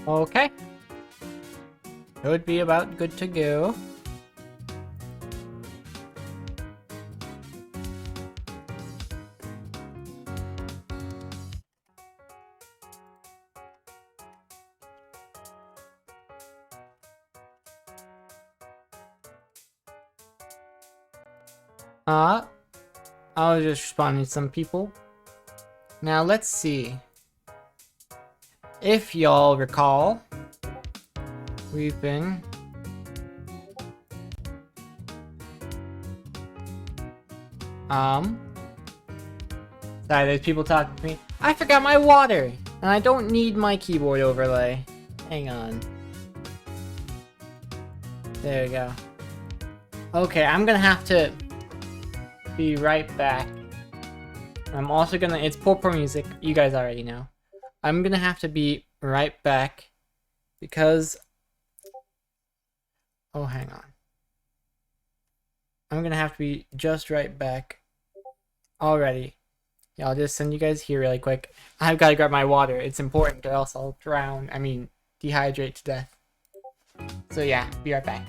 Okay. It would be about good to go. I was just responding to some people. Now let's see. If y'all recall, we've been sorry, there's people talking to me. I forgot my water, and I don't need my keyboard overlay. Hang on. There we go. Okay, I'm gonna have to be right back. I'm also gonna, it's poor music, you guys already know. I'm gonna have to be right back because, oh, hang on. I'm gonna have to be just right back already. Yeah, I'll just send you guys here really quick. I've gotta grab my water, it's important or else I'll drown, dehydrate to death. So yeah, be right back.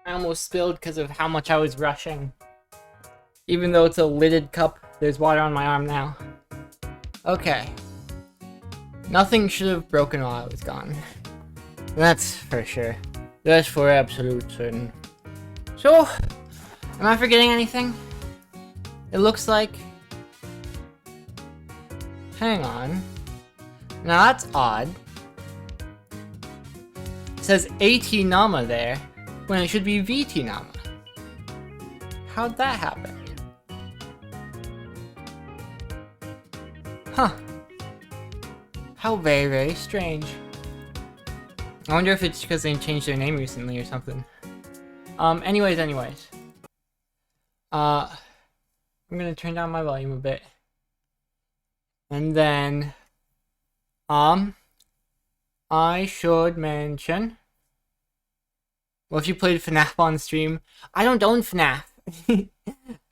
I almost spilled because of how much I was rushing. Even though it's a lidded cup, there's water on my arm now. Okay. Nothing should have broken while I was gone. That's for sure. That's for absolute certain. So, am I forgetting anything? It looks like... Hang on. Now that's odd. It says AT Nama there, when it should be VT Nama. How'd that happen? Huh. How very, very strange. I wonder if it's because they changed their name recently or something. Anyways. I'm gonna turn down my volume a bit. And then, I should mention... Well, if you played FNAF on stream, I don't own FNAF.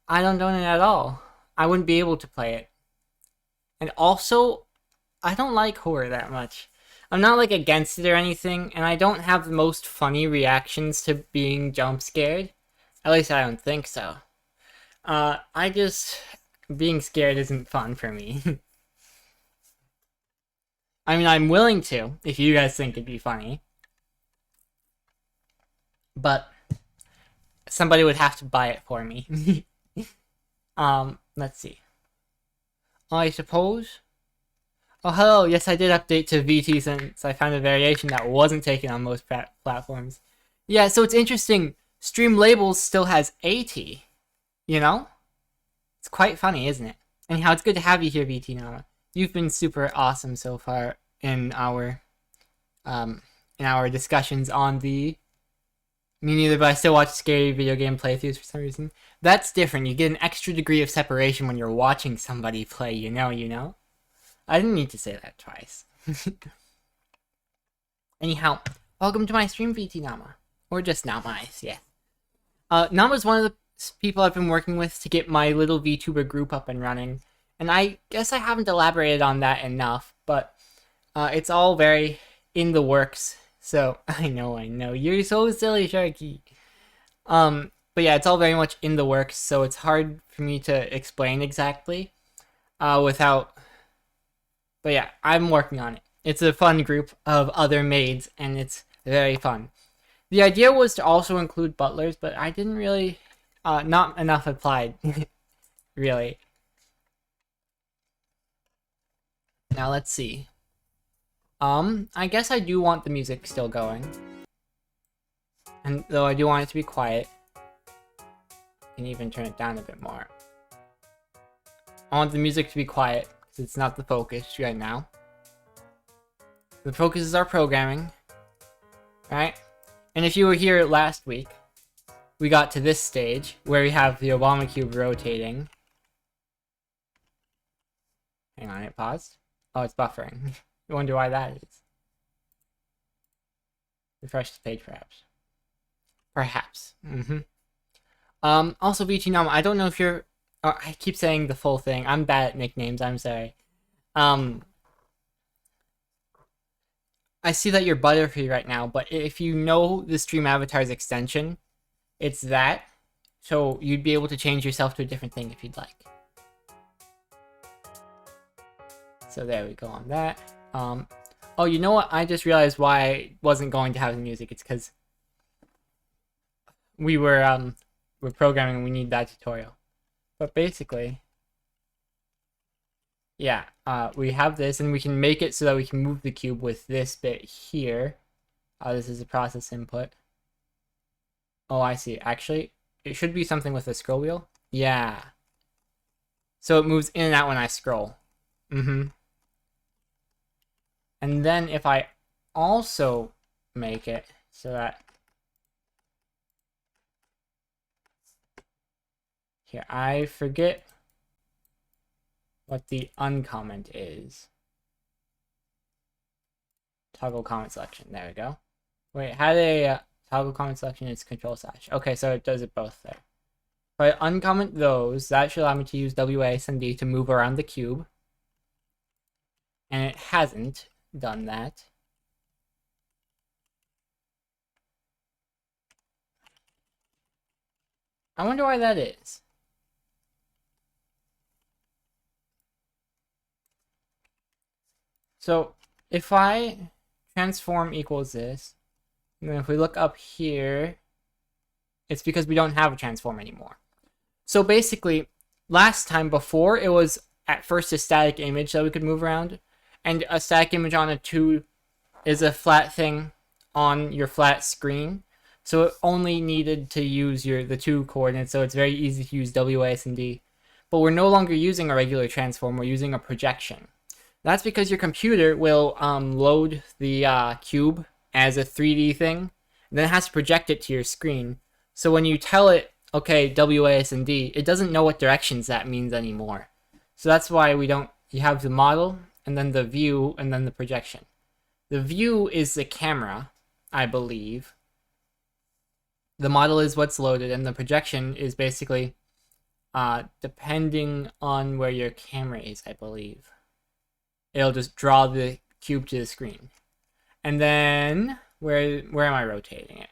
I don't own it at all. I wouldn't be able to play it. And also, I don't like horror that much. I'm not like against it or anything, and I don't have the most funny reactions to being jump scared. At least I don't think so. Being scared isn't fun for me. I'm willing to, if you guys think it'd be funny. But somebody would have to buy it for me. Let's see. I suppose... Oh, hello, yes, I did update to VT since I found a variation that wasn't taken on most platforms. Yeah, so it's interesting. Stream Labels still has AT. You know? It's quite funny, isn't it? Anyhow, it's good to have you here, VT Nama. You've been super awesome so far in our discussions on the... Me neither, but I still watch scary video game playthroughs for some reason. That's different. You get an extra degree of separation when you're watching somebody play, you know? I didn't need to say that twice. Anyhow, welcome to my stream, VT Nama. Or just Nama, yeah. Nama's one of the people I've been working with to get my little VTuber group up and running. And I guess I haven't elaborated on that enough, but it's all very in the works. So, I know, you're so silly, Sharky. But yeah, it's all very much in the works, so it's hard for me to explain exactly, without... But yeah, I'm working on it. It's a fun group of other maids, and it's very fun. The idea was to also include butlers, but I didn't really... not enough applied, really. Now, let's see. I guess I do want the music still going. And though I do want it to be quiet. I can even turn it down a bit more. I want the music to be quiet, It's not the focus right now. The focus is our programming. Right? And if you were here last week, we got to this stage where we have the Obama Cube rotating. Hang on, it paused. Oh, it's buffering. You wonder why that is. Refresh the page, perhaps. Perhaps. Also, VTNAMA, I don't know if you're... Oh, I keep saying the full thing. I'm bad at nicknames, I'm sorry. I see that you're Butterfree right now, but if you know the Stream Avatar's extension, it's that. So you'd be able to change yourself to a different thing if you'd like. So there we go on that. Oh, you know what? I just realized why I wasn't going to have the music. It's because we're programming and we need that tutorial. But basically, yeah, we have this and we can make it so that we can move the cube with this bit here. This is a process input. Oh, I see. Actually, it should be something with a scroll wheel. Yeah. So it moves in and out when I scroll. And then if I also make it so that... Here, I forget what the uncomment is. Toggle comment selection. There we go. Wait, how do they toggle comment selection is control slash. Okay, so it does it both there. If I uncomment those, that should allow me to use WASD to move around the cube. And it hasn't done that. I wonder why that is. So if I transform equals this, and then if we look up here, it's because we don't have a transform anymore. So basically, last time before, it was at first a static image that we could move around, and a static image on a 2 is a flat thing on your flat screen. So it only needed to use the 2 coordinates, so it's very easy to use WASD. But we're no longer using a regular transform, we're using a projection. That's because your computer will load the cube as a 3D thing, and then it has to project it to your screen. So when you tell it, okay, WASD, it doesn't know what directions that means anymore. So that's why you have the model, and then the view, and then the projection. The view is the camera, I believe. The model is what's loaded, and the projection is basically depending on where your camera is, I believe. It'll just draw the cube to the screen. And then, where am I rotating it?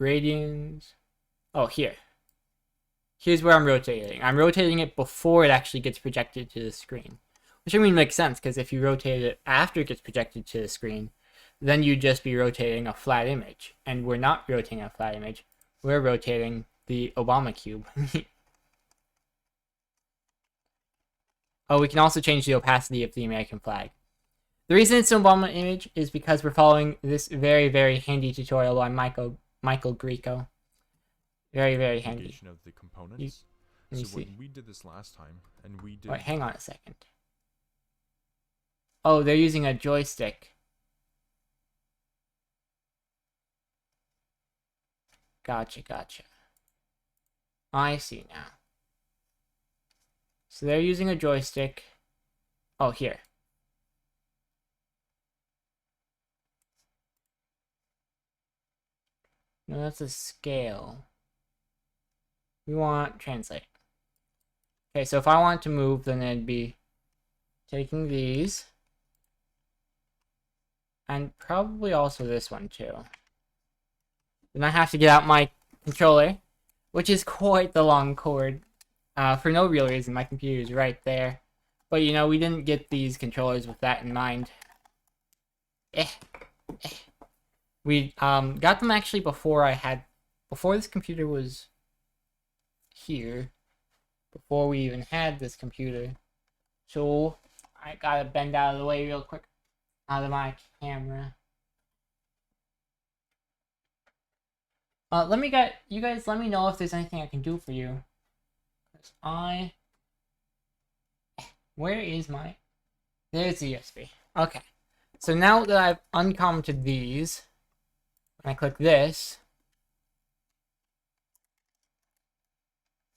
Radians. Oh, here. Here's where I'm rotating. I'm rotating it before it actually gets projected to the screen. Which I mean makes sense, because if you rotate it after it gets projected to the screen, then you'd just be rotating a flat image. And we're not rotating a flat image. We're rotating the Obama cube. Oh, we can also change the opacity of the American flag. The reason it's an Obama image is because we're following this very, very handy tutorial by Michael Greco. Very, very handy. Of the components. So when we did this last time, and we did... Wait, hang on a second. Oh, they're using a joystick. Gotcha. I see now. So they're using a joystick. Oh, here. No, that's a scale. We want translate. Okay, so if I want to move, then it'd be taking these. And probably also this one too. Then I have to get out my controller, which is quite the long cord. For no real reason, my computer is right there. But you know, we didn't get these controllers with that in mind. We got them actually before this computer was here. Before we even had this computer. So, I gotta bend out of the way real quick. Out of my camera. You guys let me know if there's anything I can do for you. I Where is my... There's the USB. Okay. So now that I've uncommented these, when I click this...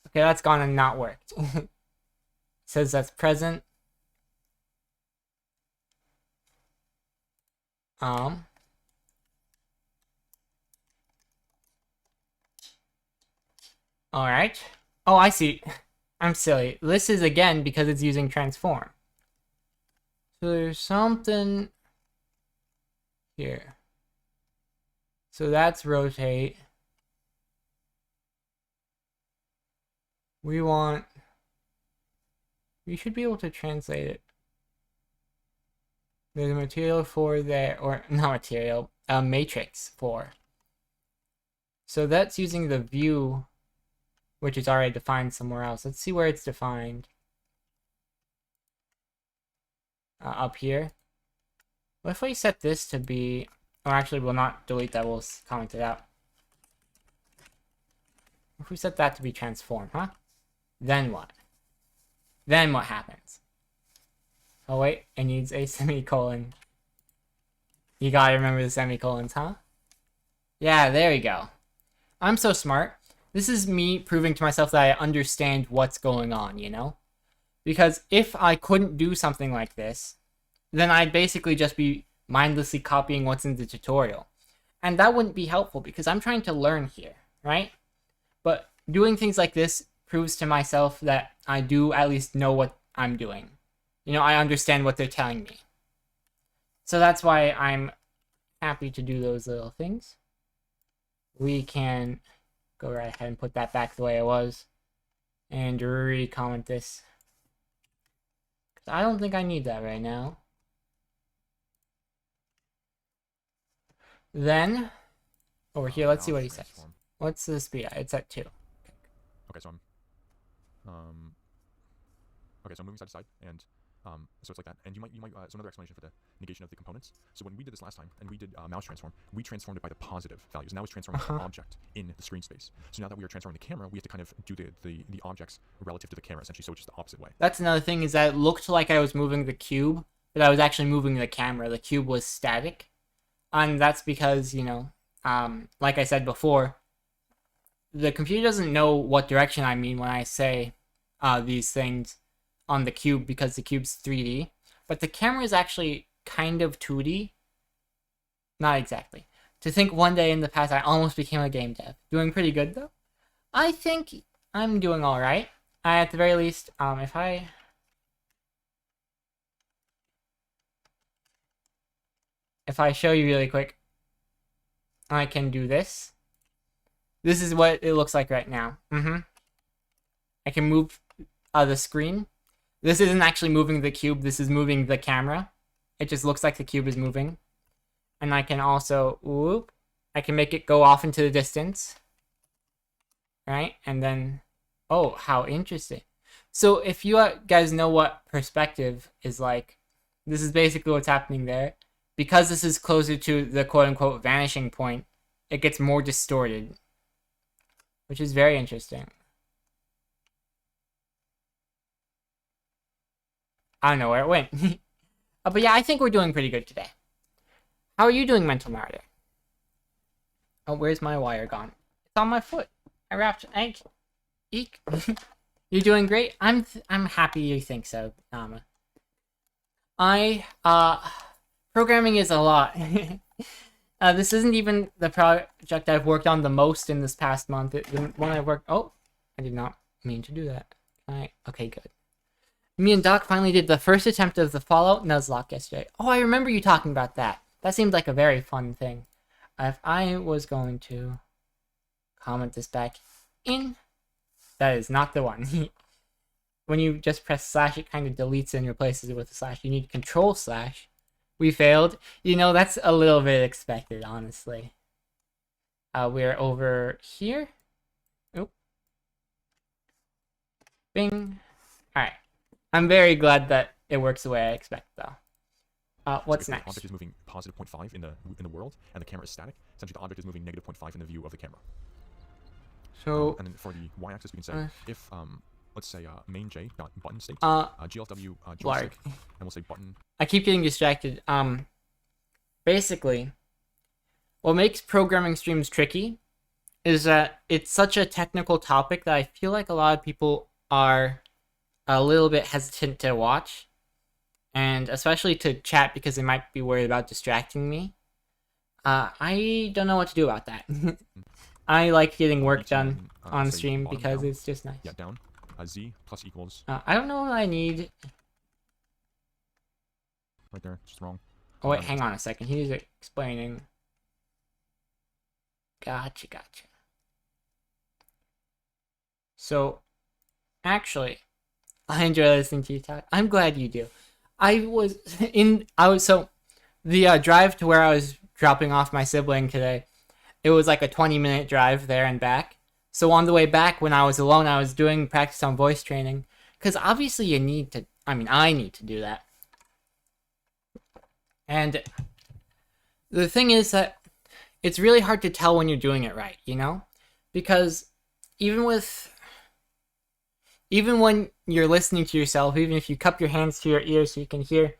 Okay, that's gone and not worked. It says that's present. Alright. Oh, I see. I'm silly. This is again because it's using transform. So there's something here. So that's rotate. We should be able to translate it. There's a material for there, or not material, a matrix for. So that's using the view, which is already defined somewhere else. Let's see where it's defined. Up here. What if we set this to be, or actually we'll not delete that, we'll comment it out. If we set that to be transform, huh? Then what? Then what happens? Oh wait, it needs a semicolon. You gotta remember the semicolons, huh? Yeah, there we go. I'm so smart. This is me proving to myself that I understand what's going on, you know? Because if I couldn't do something like this, then I'd basically just be mindlessly copying what's in the tutorial. And that wouldn't be helpful because I'm trying to learn here, right? But doing things like this proves to myself that I do at least know what I'm doing. You know, I understand what they're telling me. So that's why I'm happy to do those little things. We can go right ahead and put that back the way it was. And re-comment this. I don't think I need that right now. Then, over here, let's see what he says. What's the speed at? It's at 2. Okay, so I'm moving side to side, and so it's like that. And you might so another explanation for the negation of the components. So when we did this last time, and we did mouse transform, we transformed it by the positive values. Now it's transforming the object in the screen space. So now that we are transforming the camera, we have to kind of do the objects relative to the camera, essentially, so it's just the opposite way. That's another thing, is that it looked like I was moving the cube, but I was actually moving the camera. The cube was static. And that's because, you know, like I said before, the computer doesn't know what direction I mean when I say these things on the cube, because the cube's 3D. But the camera is actually kind of 2D. Not exactly. To think one day in the past I almost became a game dev. Doing pretty good, though. I think I'm doing alright. At the very least, if I show you really quick, I can do this. This is what it looks like right now. I can move the screen. This isn't actually moving the cube, this is moving the camera. It just looks like the cube is moving. And I can also, I can make it go off into the distance. Right? And then, oh, how interesting. So if you guys know what perspective is like, this is basically what's happening there. Because this is closer to the quote-unquote vanishing point, it gets more distorted. Which is very interesting. I don't know where it went. But yeah, I think we're doing pretty good today. How are you doing, Mental Martyr? Oh, where's my wire gone? It's on my foot. I wrapped egg. Eek. You're doing great. I'm happy you think so, Nama. Programming is a lot. This isn't even the project I've worked on the most in this past month. The one I worked... Oh, I did not mean to do that. Okay, good. Me and Doc finally did the first attempt of the Fallout Nuzlocke yesterday. Oh, I remember you talking about that. That seemed like a very fun thing. If I was going to comment this back in... That is not the one. When you just press slash, it kind of deletes and replaces it with a slash. You need control slash. We failed. You know, that's a little bit expected, honestly. We're over here. Oop. Bing. Alright. I'm very glad that it works the way I expect, though. What's next? The object is moving positive 0.5 in the world, and the camera is static. Essentially, the object is moving negative 0.5 in the view of the camera. So... and then for the y-axis, we can say if let's say main j dot button state glfw Lark. joystick, and we'll say button. I keep getting distracted. Basically, what makes programming streams tricky is that it's such a technical topic that I feel like a lot of people are a little bit hesitant to watch, and especially to chat because they might be worried about distracting me. I don't know what to do about that. I like getting work done on say stream bottom because down. it's just nice. Yeah, down. Z plus equals I don't know what I need. right there. Just wrong. Oh wait, hang on a second. He's explaining. Gotcha. So, actually, I enjoy listening to you talk. I'm glad you do. So the drive to where I was dropping off my sibling today, it was like a 20-minute drive there and back. So on the way back, when I was alone, I was doing practice on voice training. Because obviously I need to do that. And the thing is that it's really hard to tell when you're doing it right, you know? Because even when you're listening to yourself, even if you cup your hands to your ears so you can hear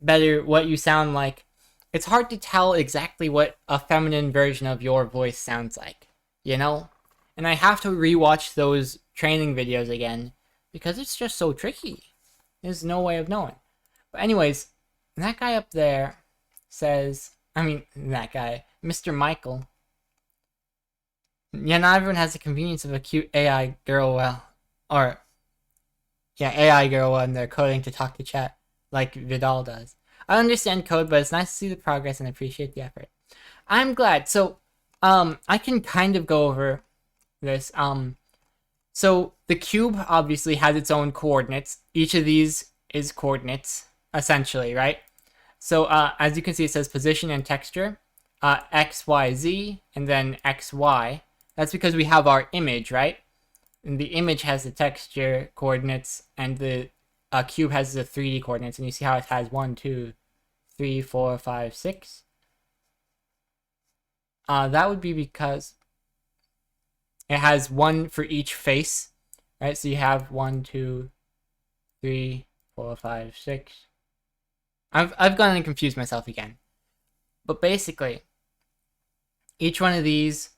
better what you sound like, it's hard to tell exactly what a feminine version of your voice sounds like, you know? And I have to rewatch those training videos again because it's just so tricky. There's no way of knowing. But anyways, that guy up there says, Mr. Michael. Yeah, not everyone has the convenience of a cute AI girl AI girl when they're coding to talk to chat, like Vidal does. I understand code, but it's nice to see the progress and appreciate the effort. I'm glad. So, I can kind of go over this. So the cube obviously has its own coordinates. Each of these is coordinates, essentially, right? So, as you can see, it says position and texture, X, Y, Z, and then X, Y. That's because we have our image, right? And the image has the texture coordinates, and the cube has the 3D coordinates, and you see how it has 1, 2, 3, 4, 5, 6. That would be because it has 1 for each face, right? So you have 1, 2, 3, 4, 5, 6. I've gone and confused myself again. But basically, each one of these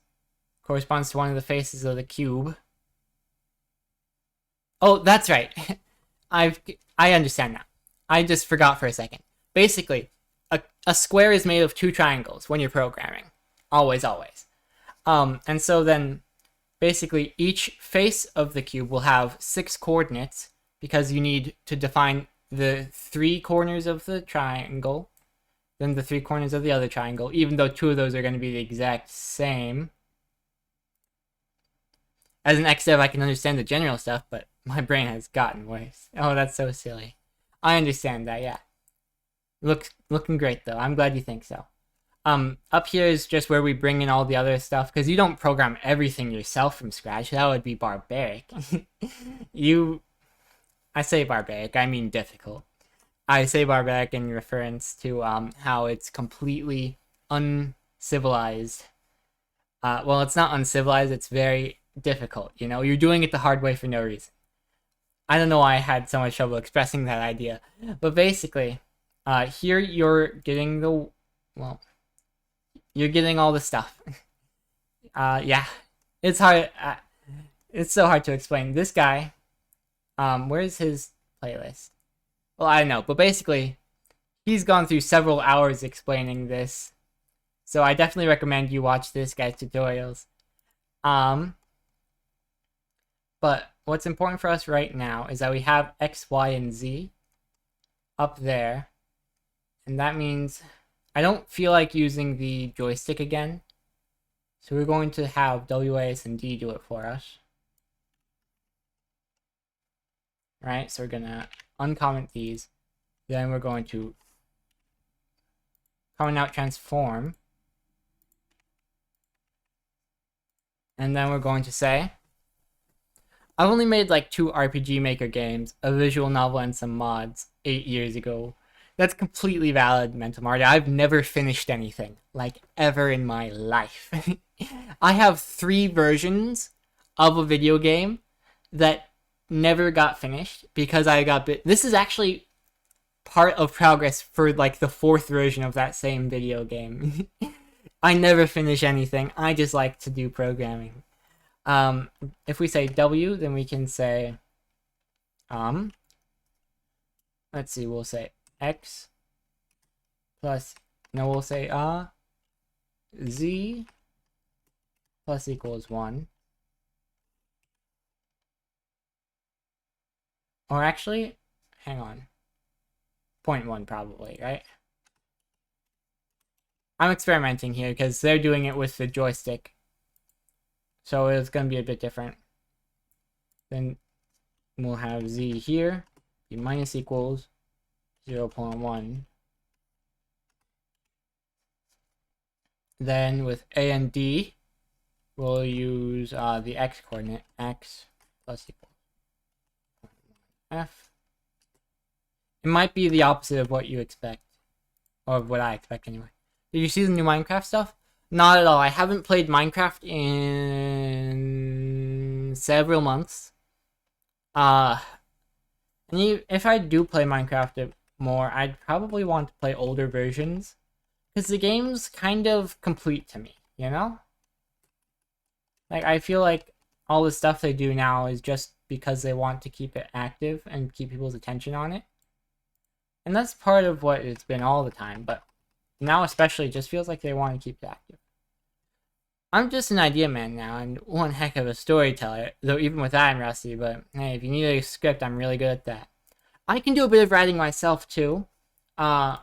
corresponds to one of the faces of the cube. Oh, that's right. I understand now. I just forgot for a second. Basically, a square is made of 2 triangles when you're programming. Always. And so then, basically, each face of the cube will have 6 coordinates because you need to define the 3 corners of the triangle, then the 3 corners of the other triangle, even though 2 of those are going to be the exact same. As an XDev, I can understand the general stuff, but my brain has gotten worse. Oh, that's so silly. I understand that, yeah. Looking great, though. I'm glad you think so. Up here is just where we bring in all the other stuff, because you don't program everything yourself from scratch. That would be barbaric. I say barbaric, I mean difficult. I say barbaric in reference to how it's completely uncivilized. Well, it's not uncivilized, it's very difficult, you know? You're doing it the hard way for no reason. I don't know why I had so much trouble expressing that idea. But basically, here you're getting you're getting all the stuff. Yeah. It's hard. It's so hard to explain. This guy, where's his playlist? Well, I don't know, but basically, he's gone through several hours explaining this. So I definitely recommend you watch this guy's tutorials. But what's important for us right now is that we have X, Y, and Z up there. And that means I don't feel like using the joystick again. So we're going to have W, A, S, and D do it for us. Right, so we're going to uncomment these. Then we're going to comment out transform. And then we're going to say, I've only made like 2 RPG Maker games, a visual novel, and some mods 8 years ago. That's completely valid, Mental Marty. I've never finished anything, like, ever in my life. I have 3 versions of a video game that never got finished because I got bit. This is actually part of progress for like the 4th version of that same video game. I never finish anything. I just like to do programming. If we say W, then we can say, let's see, we'll say X plus, no, we'll say, Z plus equals 1. Or actually, hang on. 0.1 probably, right? I'm experimenting here because they're doing it with the joystick. So it's going to be a bit different. Then we'll have Z here, be minus equals 0.1. Then with A and D, we'll use the X coordinate, X plus equals F. It might be the opposite of what you expect. Or what I expect anyway. Did you see the new Minecraft stuff? Not at all. I haven't played Minecraft in several months. And if I do play Minecraft more, I'd probably want to play older versions. Because the game's kind of complete to me, you know? Like, I feel like all the stuff they do now is just because they want to keep it active and keep people's attention on it. And that's part of what it's been all the time, but now especially it just feels like they want to keep it active. I'm just an idea man now, and one heck of a storyteller, though even with that I'm rusty, but hey, if you need a script, I'm really good at that. I can do a bit of writing myself too. Let's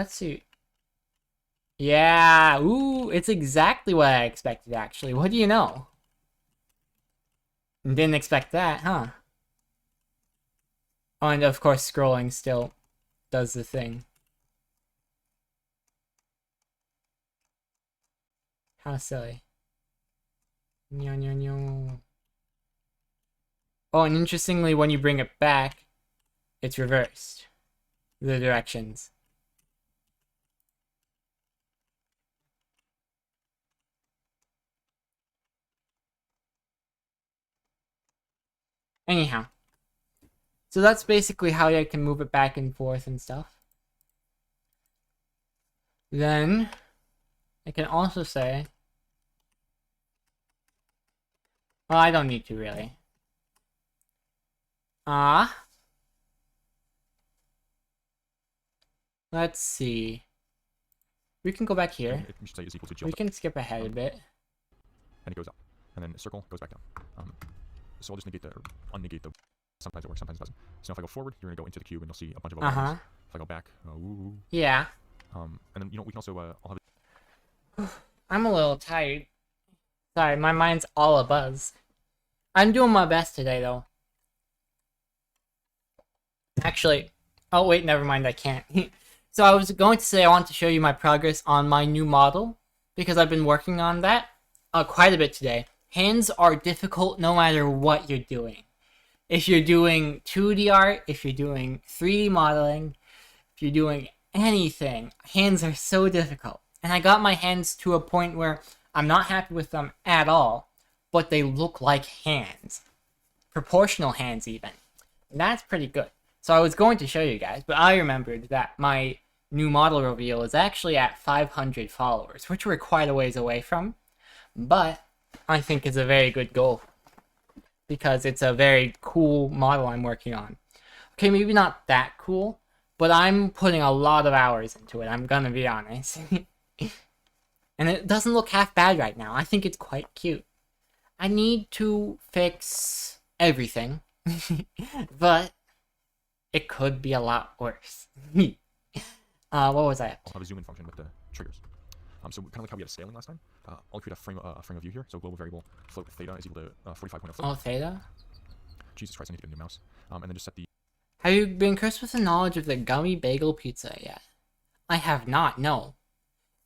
see. Yeah, ooh, it's exactly what I expected actually. What do you know? Didn't expect that, huh? Oh, and of course scrolling still does the thing. How silly. Nyo, nyo, nyo. Oh, and interestingly, when you bring it back, it's reversed. The directions. Anyhow. So that's basically how I can move it back and forth and stuff. Then, I can also say... Well, I don't need to really. Let's see. We can go back here. You should say is equal to G. We can skip ahead a bit. And it goes up. And then circle goes back down. So I'll just negate unnegate the... Sometimes it works, sometimes it doesn't. So if I go forward, you're going to go into the cube and you'll see a bunch of lines. If I go back, Yeah. And then, we can also, I'll have... I'm a little tired. Sorry, my mind's all abuzz. I'm doing my best today, though. Actually, oh wait, never mind, I can't. So I was going to say I want to show you my progress on my new model, because I've been working on that quite a bit today. Hands are difficult no matter what you're doing. If you're doing 2D art, if you're doing 3D modeling, if you're doing anything, hands are so difficult. And I got my hands to a point where I'm not happy with them at all, but they look like hands. Proportional hands even. And that's pretty good. So I was going to show you guys, but I remembered that my new model reveal is actually at 500 followers, which we're quite a ways away from. But I think it's a very good goal, because it's a very cool model I'm working on. Okay, maybe not that cool, but I'm putting a lot of hours into it, I'm gonna be honest. And it doesn't look half bad right now. I think it's quite cute. I need to fix everything, but it could be a lot worse. What was I up to? I'll have a zoom in function with the triggers. So kind of like how we had scaling last time. I'll create a frame of view here. So global variable float theta is equal to 45.0 float. Oh, theta? Jesus Christ, I need to get a new mouse. And then just set the... Have you been cursed with the knowledge of the gummy bagel pizza yet? I have not, no.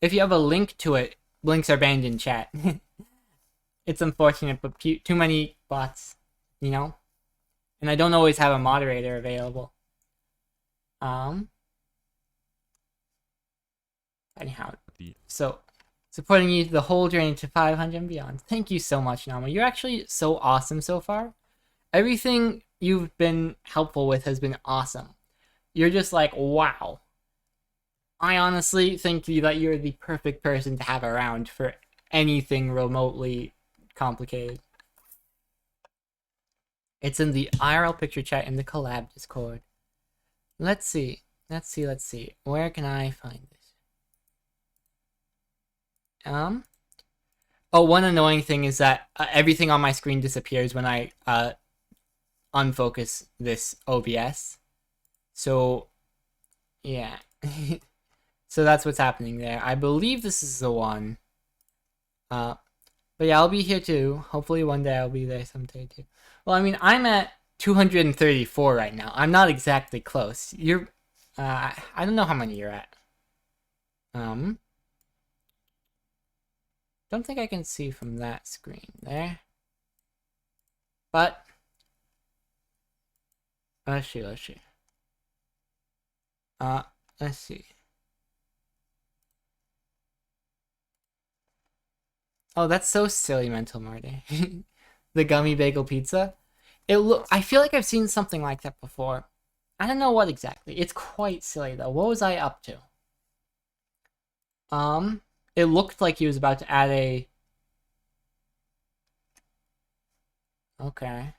If you have a link to it, links are banned in chat. It's unfortunate, but too many bots, you know? And I don't always have a moderator available. Anyhow, so supporting you the whole journey to 500 and beyond. Thank you so much, Nama. You're actually so awesome so far. Everything you've been helpful with has been awesome. You're just like, wow. I honestly think that you're the perfect person to have around for anything remotely complicated. It's in the IRL picture chat in the collab Discord. Let's see. Where can I find this? Oh, one annoying thing is that everything on my screen disappears when I unfocus this OBS. So, yeah. So that's what's happening there. I believe this is the one. But yeah, I'll be here too. Hopefully one day I'll be there someday too. Well, I mean, I'm at 234 right now. I'm not exactly close. You're, I don't know how many you're at. Don't think I can see from that screen there. But, let's see. Let's see. Oh, that's so silly, Mental Marty. The gummy bagel pizza. I feel like I've seen something like that before. I don't know what exactly. It's quite silly though. What was I up to? It looked like he was about to add a... Okay.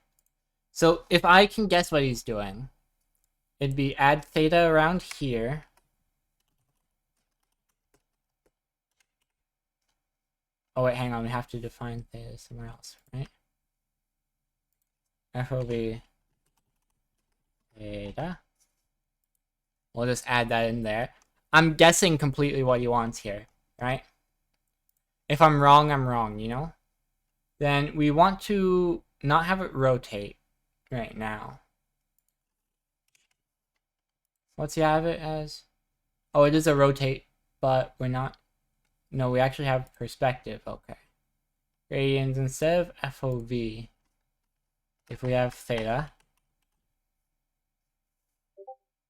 So if I can guess what he's doing, it'd be add theta around here. Oh wait, hang on, we have to define theta somewhere else, right? FOV theta. We'll just add that in there. I'm guessing completely what he wants here, right? If I'm wrong, I'm wrong, you know? Then we want to not have it rotate right now. What's he have it as? Oh, it is a rotate, but we're not... No, we actually have perspective, okay. Gradients instead of FOV. If we have theta.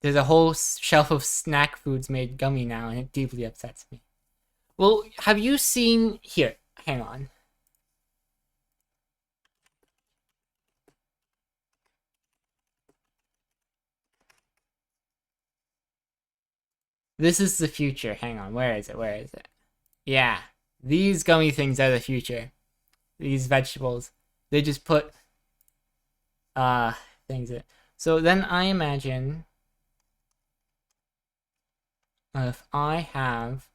There's a whole shelf of snack foods made gummy now, and it deeply upsets me. Well, have you seen... Here, hang on. This is the future. Hang on, where is it? Yeah, these gummy things are the future. These vegetables. They just put... things in. So then I imagine... if I have...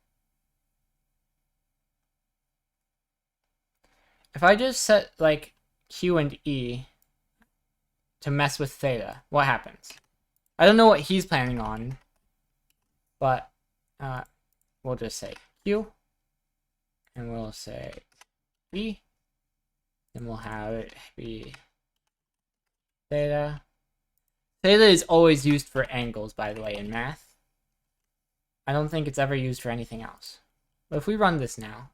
If I just set, like, Q and E to mess with theta, what happens? I don't know what he's planning on, but we'll just say Q, and we'll say E, and we'll have it be theta. Theta is always used for angles, by the way, in math. I don't think it's ever used for anything else. But if we run this now,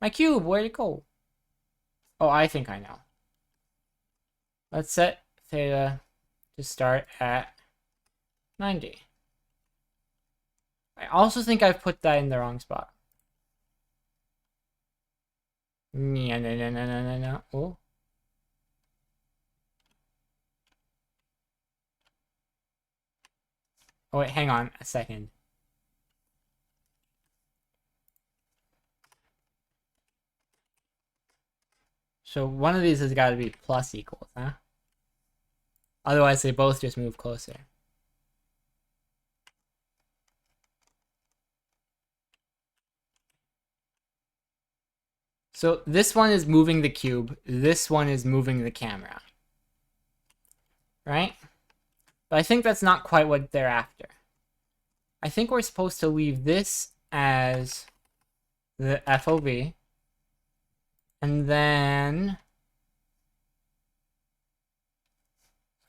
my cube, where'd it go? Oh, I think I know. Let's set theta to start at 90. I also think I've put that in the wrong spot. No. Oh. Oh wait, hang on a second. So one of these has got to be plus equals, huh? Otherwise they both just move closer. So this one is moving the cube, this one is moving the camera. Right? But I think that's not quite what they're after. I think we're supposed to leave this as the FOV. And then...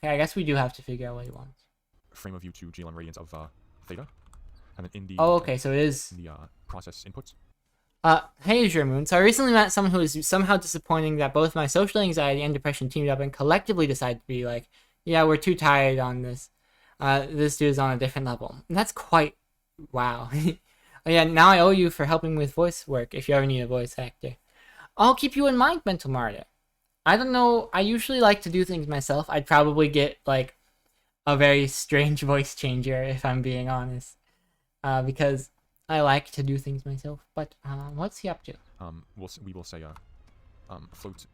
Okay, I guess we do have to figure out what he wants. Frame of view to GLM radians of theta. And then in the... Oh, okay, so it is... The process inputs. Hey, Jermoon. So I recently met someone who is somehow disappointing that both my social anxiety and depression teamed up and collectively decided to be like, yeah, we're too tired on this. This dude's on a different level. And that's quite... Wow. Oh, yeah, now I owe you for helping with voice work if you ever need a voice actor. I'll keep you in mind, Mental Martyr. I don't know. I usually like to do things myself. I'd probably get like a very strange voice changer if I'm being honest, because I like to do things myself. But what's he up to? We will say float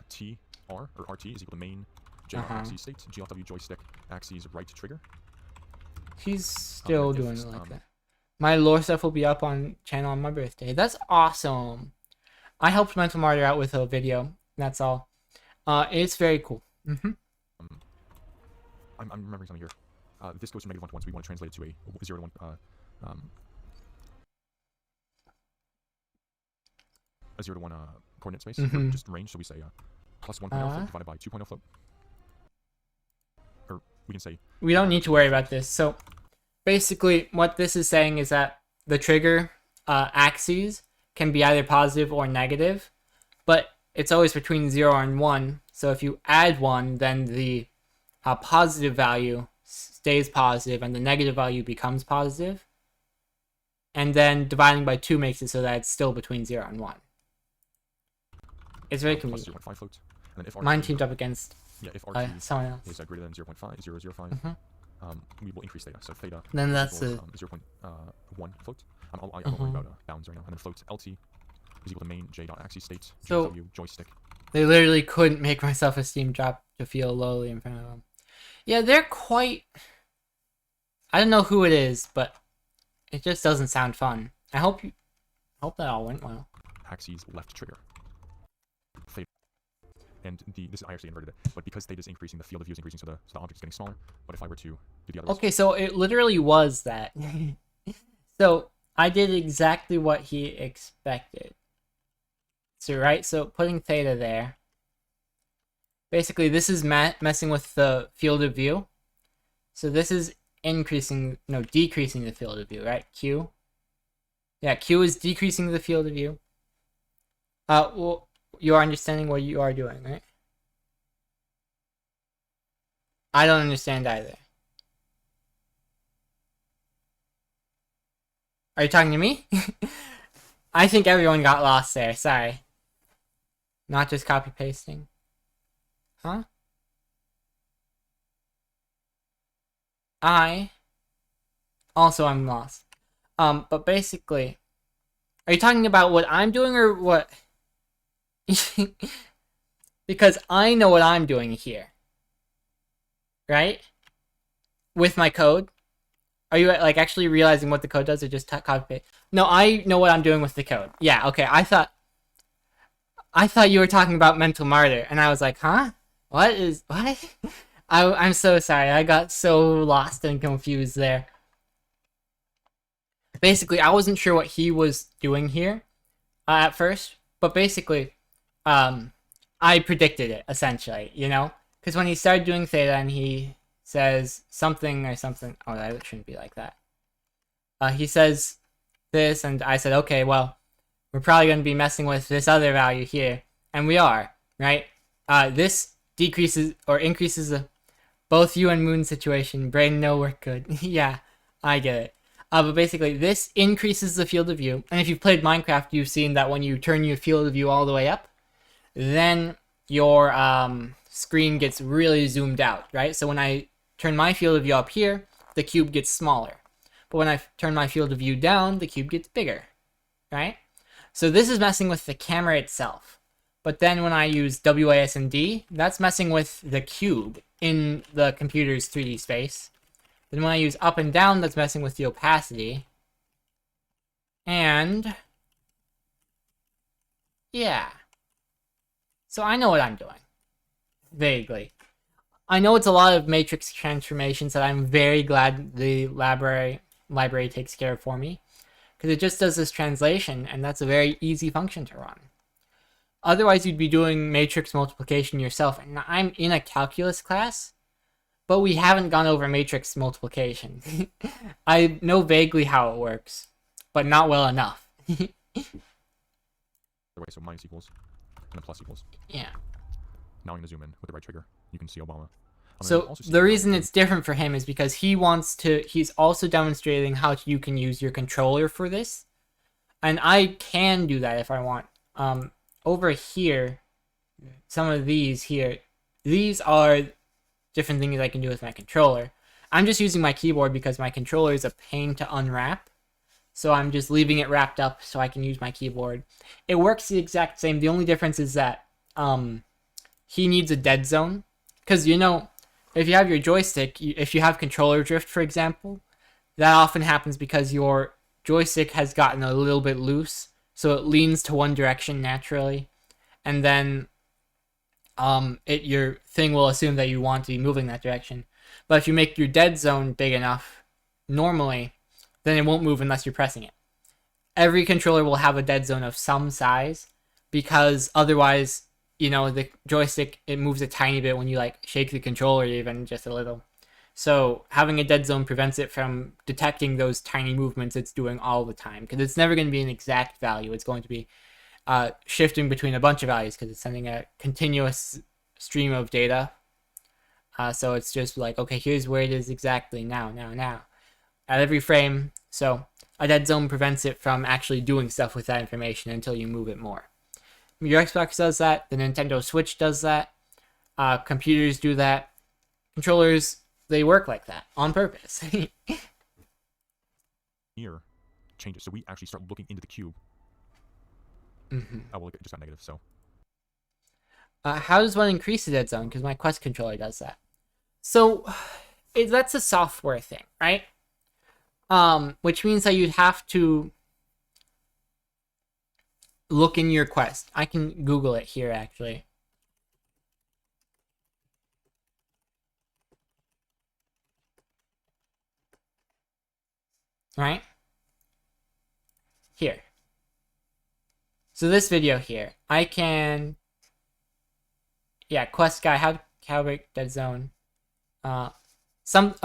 T R or RT is equal to main J Uh-huh. axis state, GLW joystick axis right trigger. He's still if doing it's, it like that. My lore stuff will be up on channel on my birthday. That's awesome. I helped Mental Martyr out with a video. That's all. It's very cool. Mm-hmm. I'm remembering something here. This goes from -1 to 1, so we want to translate it to a 0 to 1. A 0 to 1 coordinate space, or just range. So we say plus 1.0 float divided by 2.0 float. Or we can say. We don't need to worry about this. So basically, what this is saying is that the trigger axes can be either positive or negative, but it's always between 0 and 1. So if you add 1, then the positive value stays positive and the negative value becomes positive. And then dividing by 2 makes it so that it's still between 0 and 1. It's very convenient. Plus 0.5 float. And then if Mine teamed up against if RT someone else. is greater than 0.5, 0.05, we will increase theta. So theta Then that's equals, 0.1 float. I don't worry about bounds right now. And then float LT is equal to main J dot axis state, So- GW joystick. They literally couldn't make my self-esteem drop to feel lowly in front of them. Yeah, they're quite... I don't know who it is, but it just doesn't sound fun. I hope that all went well. Axes left trigger. Theta. And this I actually inverted it, but because theta is increasing, the field of view is increasing, so the object is getting smaller. But if I were to do the other Okay, so it literally was that. So I did exactly what he expected. So right, so putting theta there. Basically, this is messing with the field of view. So this is decreasing the field of view, right? Q. Yeah, Q is decreasing the field of view. Well, you are understanding what you are doing, right? I don't understand either. Are you talking to me? I think everyone got lost there. Sorry. Not just copy pasting. Huh? I'm lost. But basically, are you talking about what I'm doing or what? Because I know what I'm doing here. Right? With my code. Are you like actually realizing what the code does or just copy paste? No, I know what I'm doing with the code. Yeah, okay. I thought you were talking about Mental Martyr, and I was like, huh? What? I'm so sorry. I got so lost and confused there. Basically, I wasn't sure what he was doing here at first, but basically, I predicted it, essentially, you know? Because when he started doing theta and he says something or something... Oh, that shouldn't be like that. He says this, and I said, okay, well, we're probably going to be messing with this other value here. And we are, right? This decreases or increases the both you and Moon situation. Brain, no, we're good. Yeah, I get it. But basically, this increases the field of view. And if you've played Minecraft, you've seen that when you turn your field of view all the way up, then your screen gets really zoomed out, right? So when I turn my field of view up here, the cube gets smaller. But when I turn my field of view down, the cube gets bigger, right? So this is messing with the camera itself. But then when I use WASD, that's messing with the cube in the computer's 3D space. Then when I use up and down, that's messing with the opacity. And yeah. So I know what I'm doing. Vaguely. I know it's a lot of matrix transformations that I'm very glad the library takes care of for me. Because it just does this translation, and that's a very easy function to run. Otherwise, you'd be doing matrix multiplication yourself. And I'm in a calculus class, but we haven't gone over matrix multiplication. I know vaguely how it works, but not well enough. So minus equals, and then plus equals. Yeah. Now I'm going to zoom in with the right trigger. You can see Obama. So the reason it's different for him is because he's also demonstrating how you can use your controller for this. And I can do that if I want. Over here, some of these here, these are different things I can do with my controller. I'm just using my keyboard because my controller is a pain to unwrap. So I'm just leaving it wrapped up so I can use my keyboard. It works the exact same. The only difference is that he needs a dead zone. Because, you know, if you have your joystick, if you have controller drift, for example, that often happens because your joystick has gotten a little bit loose. So it leans to one direction naturally. And then your thing will assume that you want to be moving that direction. But if you make your dead zone big enough, normally, then it won't move unless you're pressing it. Every controller will have a dead zone of some size, because otherwise, you know, the joystick, it moves a tiny bit when you like shake the controller, even just a little. So having a dead zone prevents it from detecting those tiny movements it's doing all the time, because it's never going to be an exact value. It's going to be shifting between a bunch of values because it's sending a continuous stream of data. So it's just like, okay, here's where it is exactly now. At every frame. So a dead zone prevents it from actually doing stuff with that information until you move it more. Your Xbox does that. The Nintendo Switch does that. Computers do that. Controllers, they work like that on purpose. Here changes. So we actually start looking into the cube. Mm-hmm. Oh, well, it just got negative, so. How does one increase the dead zone? Because my Quest controller does that. So that's a software thing, right? Which means that you'd have to look in your Quest. I can Google it here, actually. Right? Here. So this video here, I can... Yeah, Quest guy, how big dead zone. A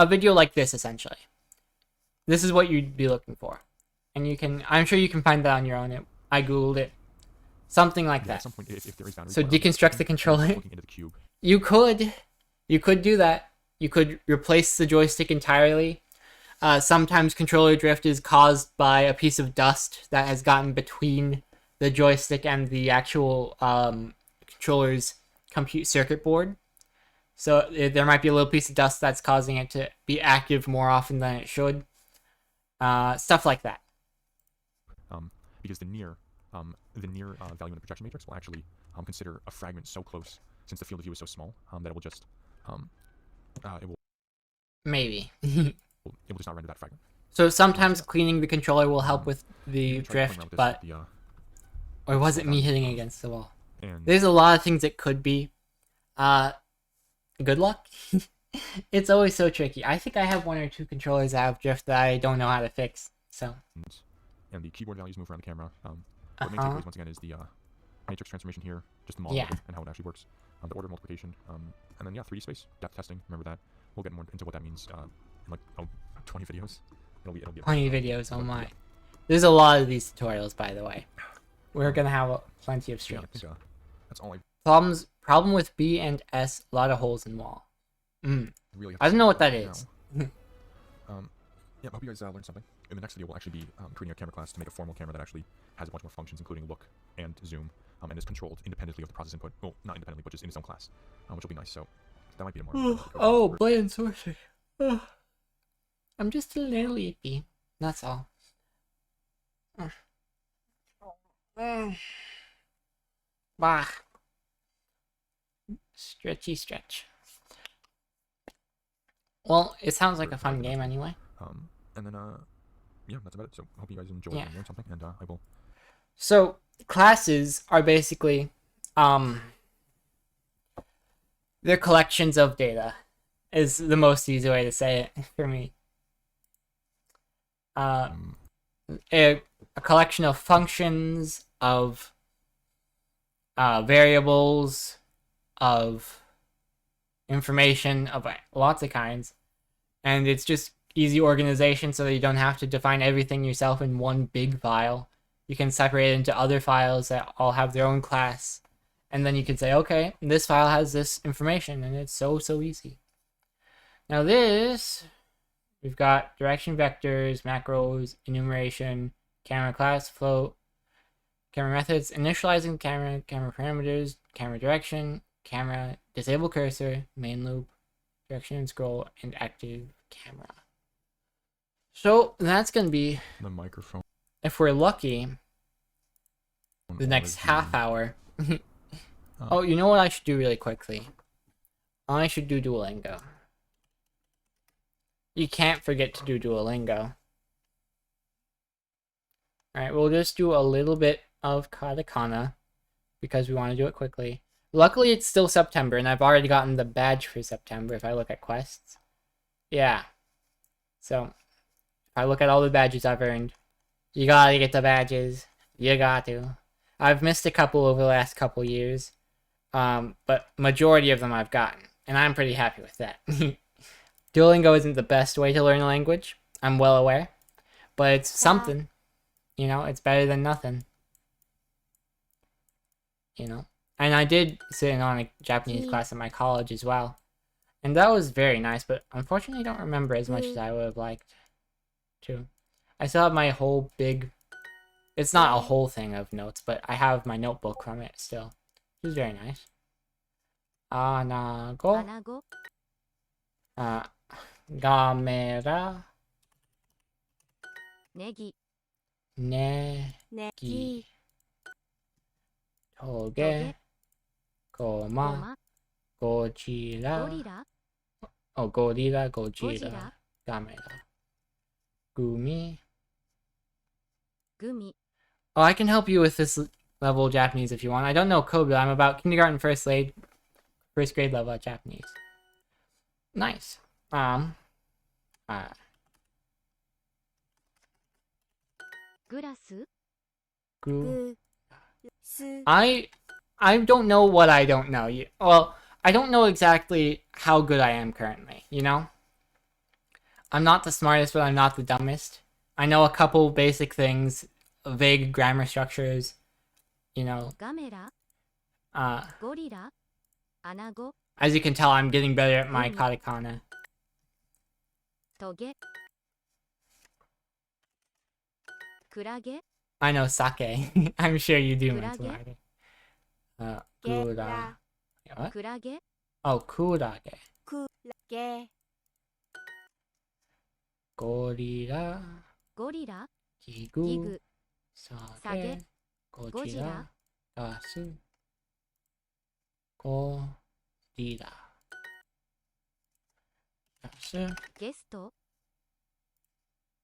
video like this, essentially. This is what you'd be looking for. And you can, I'm sure you can find that on your own. I Googled it. Something like that. At some point, if there is boundaries, So deconstruct the controller. Looking into the cube. You could do that. You could replace the joystick entirely. Sometimes controller drift is caused by a piece of dust that has gotten between the joystick and the actual controller's compute circuit board. So there might be a little piece of dust that's causing it to be active more often than it should. Stuff like that. Because the near value in the projection matrix will actually consider a fragment so close, since the field of view is so small, that it will just Maybe. it will just not render that fragment. So sometimes cleaning the controller will help with the drift, but or was it me hitting against the wall? There's a lot of things it could be. Good luck. It's always so tricky. I think I have one or two controllers that have drift that I don't know how to fix. So. And the keyboard values move around the camera. What main takeaways once again is the matrix transformation here, just the model and how it actually works. The order of multiplication, and then 3D space depth testing. Remember that. We'll get more into what that means in like 20 videos. It'll be 20 videos. Oh my. There's a lot of these tutorials, by the way. We're gonna have plenty of streams. Yeah, I think, that's all. Problem with B and S. A lot of holes in wall. Really I don't know what that is. Yeah, I hope you guys learned something. In the next video, we'll actually be creating a camera class to make a formal camera that actually has a bunch more functions, including look and zoom, and is controlled independently of the process input. Well, not independently, but just in its own class, which will be nice. So that might be a more. Oh, Blade Sorcery. I'm just a little ippy. That's all. Bah. Stretchy stretch. Well, it sounds like a fun game anyway. And then yeah, that's about it. So I hope you guys enjoyed and learned something, and I will. So classes are basically they're collections of data, is the most easy way to say it for me. A collection of functions, of variables, of information of lots of kinds, and it's just easy organization so that you don't have to define everything yourself in one big file. You can separate it into other files that all have their own class, and then you can say, okay, this file has this information, and it's so easy. Now this, we've got direction vectors, macros, enumeration, camera class, float, camera methods, initializing the camera, camera parameters, camera direction, camera, disable cursor, main loop, direction and scroll, and active camera. So that's going to be, The microphone. if we're lucky, the or next half hour. uh, Oh, you know what I should do really quickly? I should do Duolingo. You can't forget to do Duolingo. Alright, we'll just do a little bit of katakana because we want to do it quickly. Luckily, it's still September, and I've already gotten the badge for September if I look at quests. Yeah. So, if I look at all the badges I've earned, you gotta get the badges. You got to. I've missed a couple over the last couple years, but majority of them I've gotten, and I'm pretty happy with that. Duolingo isn't the best way to learn a language, I'm well aware, but it's something. You know, it's better than nothing. You know? And I did sit in on a Japanese class at my college as well. And that was very nice, but unfortunately I don't remember as much as I would have liked to. I still have my whole big... It's not a whole thing of notes, but I have my notebook from it still. It was very nice. Anago. Gamera. Negi. Negi. Toge. Goma. Gojira. Gorilla. Oh, Gorilla, Gojira. Gojira. Gamera. Gumi. Gumi. Oh, I can help you with this level of Japanese if you want. I don't know code, but I'm about kindergarten first grade level of Japanese. Nice. Gurasu. Gru. I don't know what I don't know. Well, I don't know exactly how good I am currently, you know? I'm not the smartest, but I'm not the dumbest. I know a couple basic things, vague grammar structures, you know. Gamera. Gorilla. Anago. As you can tell, I'm getting better at my katakana. Toge. Kurage. I know sake. I'm sure you do, Kurage? Matsumaru. Kura... What? Kurage. Oh, kurage. Kurage. Gorilla. Gorilla. Gigu. Gigu. Sage. Sage. Gojira. Gojira. Gasu. Gorilla. Gasu. Gesto.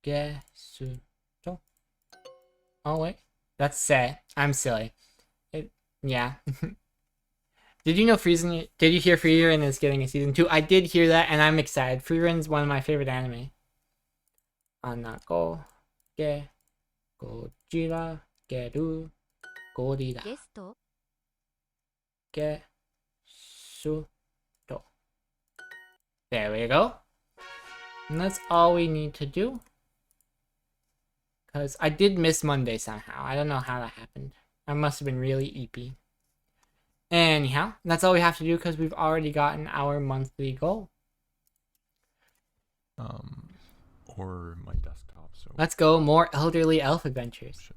Gesu. Oh, wait. That's se. I'm silly. Yeah. Did you know Frieren... Did you hear Frieren is getting a season 2? I did hear that, and I'm excited. Frieren's one of my favorite anime. Anako. Ge. Gojira. Geru. Gorilla. Gesto. Gesu. There we go. And that's all we need to do. Because I did miss Monday somehow. I don't know how that happened. I must have been really eepy. Anyhow, that's all we have to do because we've already gotten our monthly goal. Or my desktop. So Let's go, more elderly elf adventures.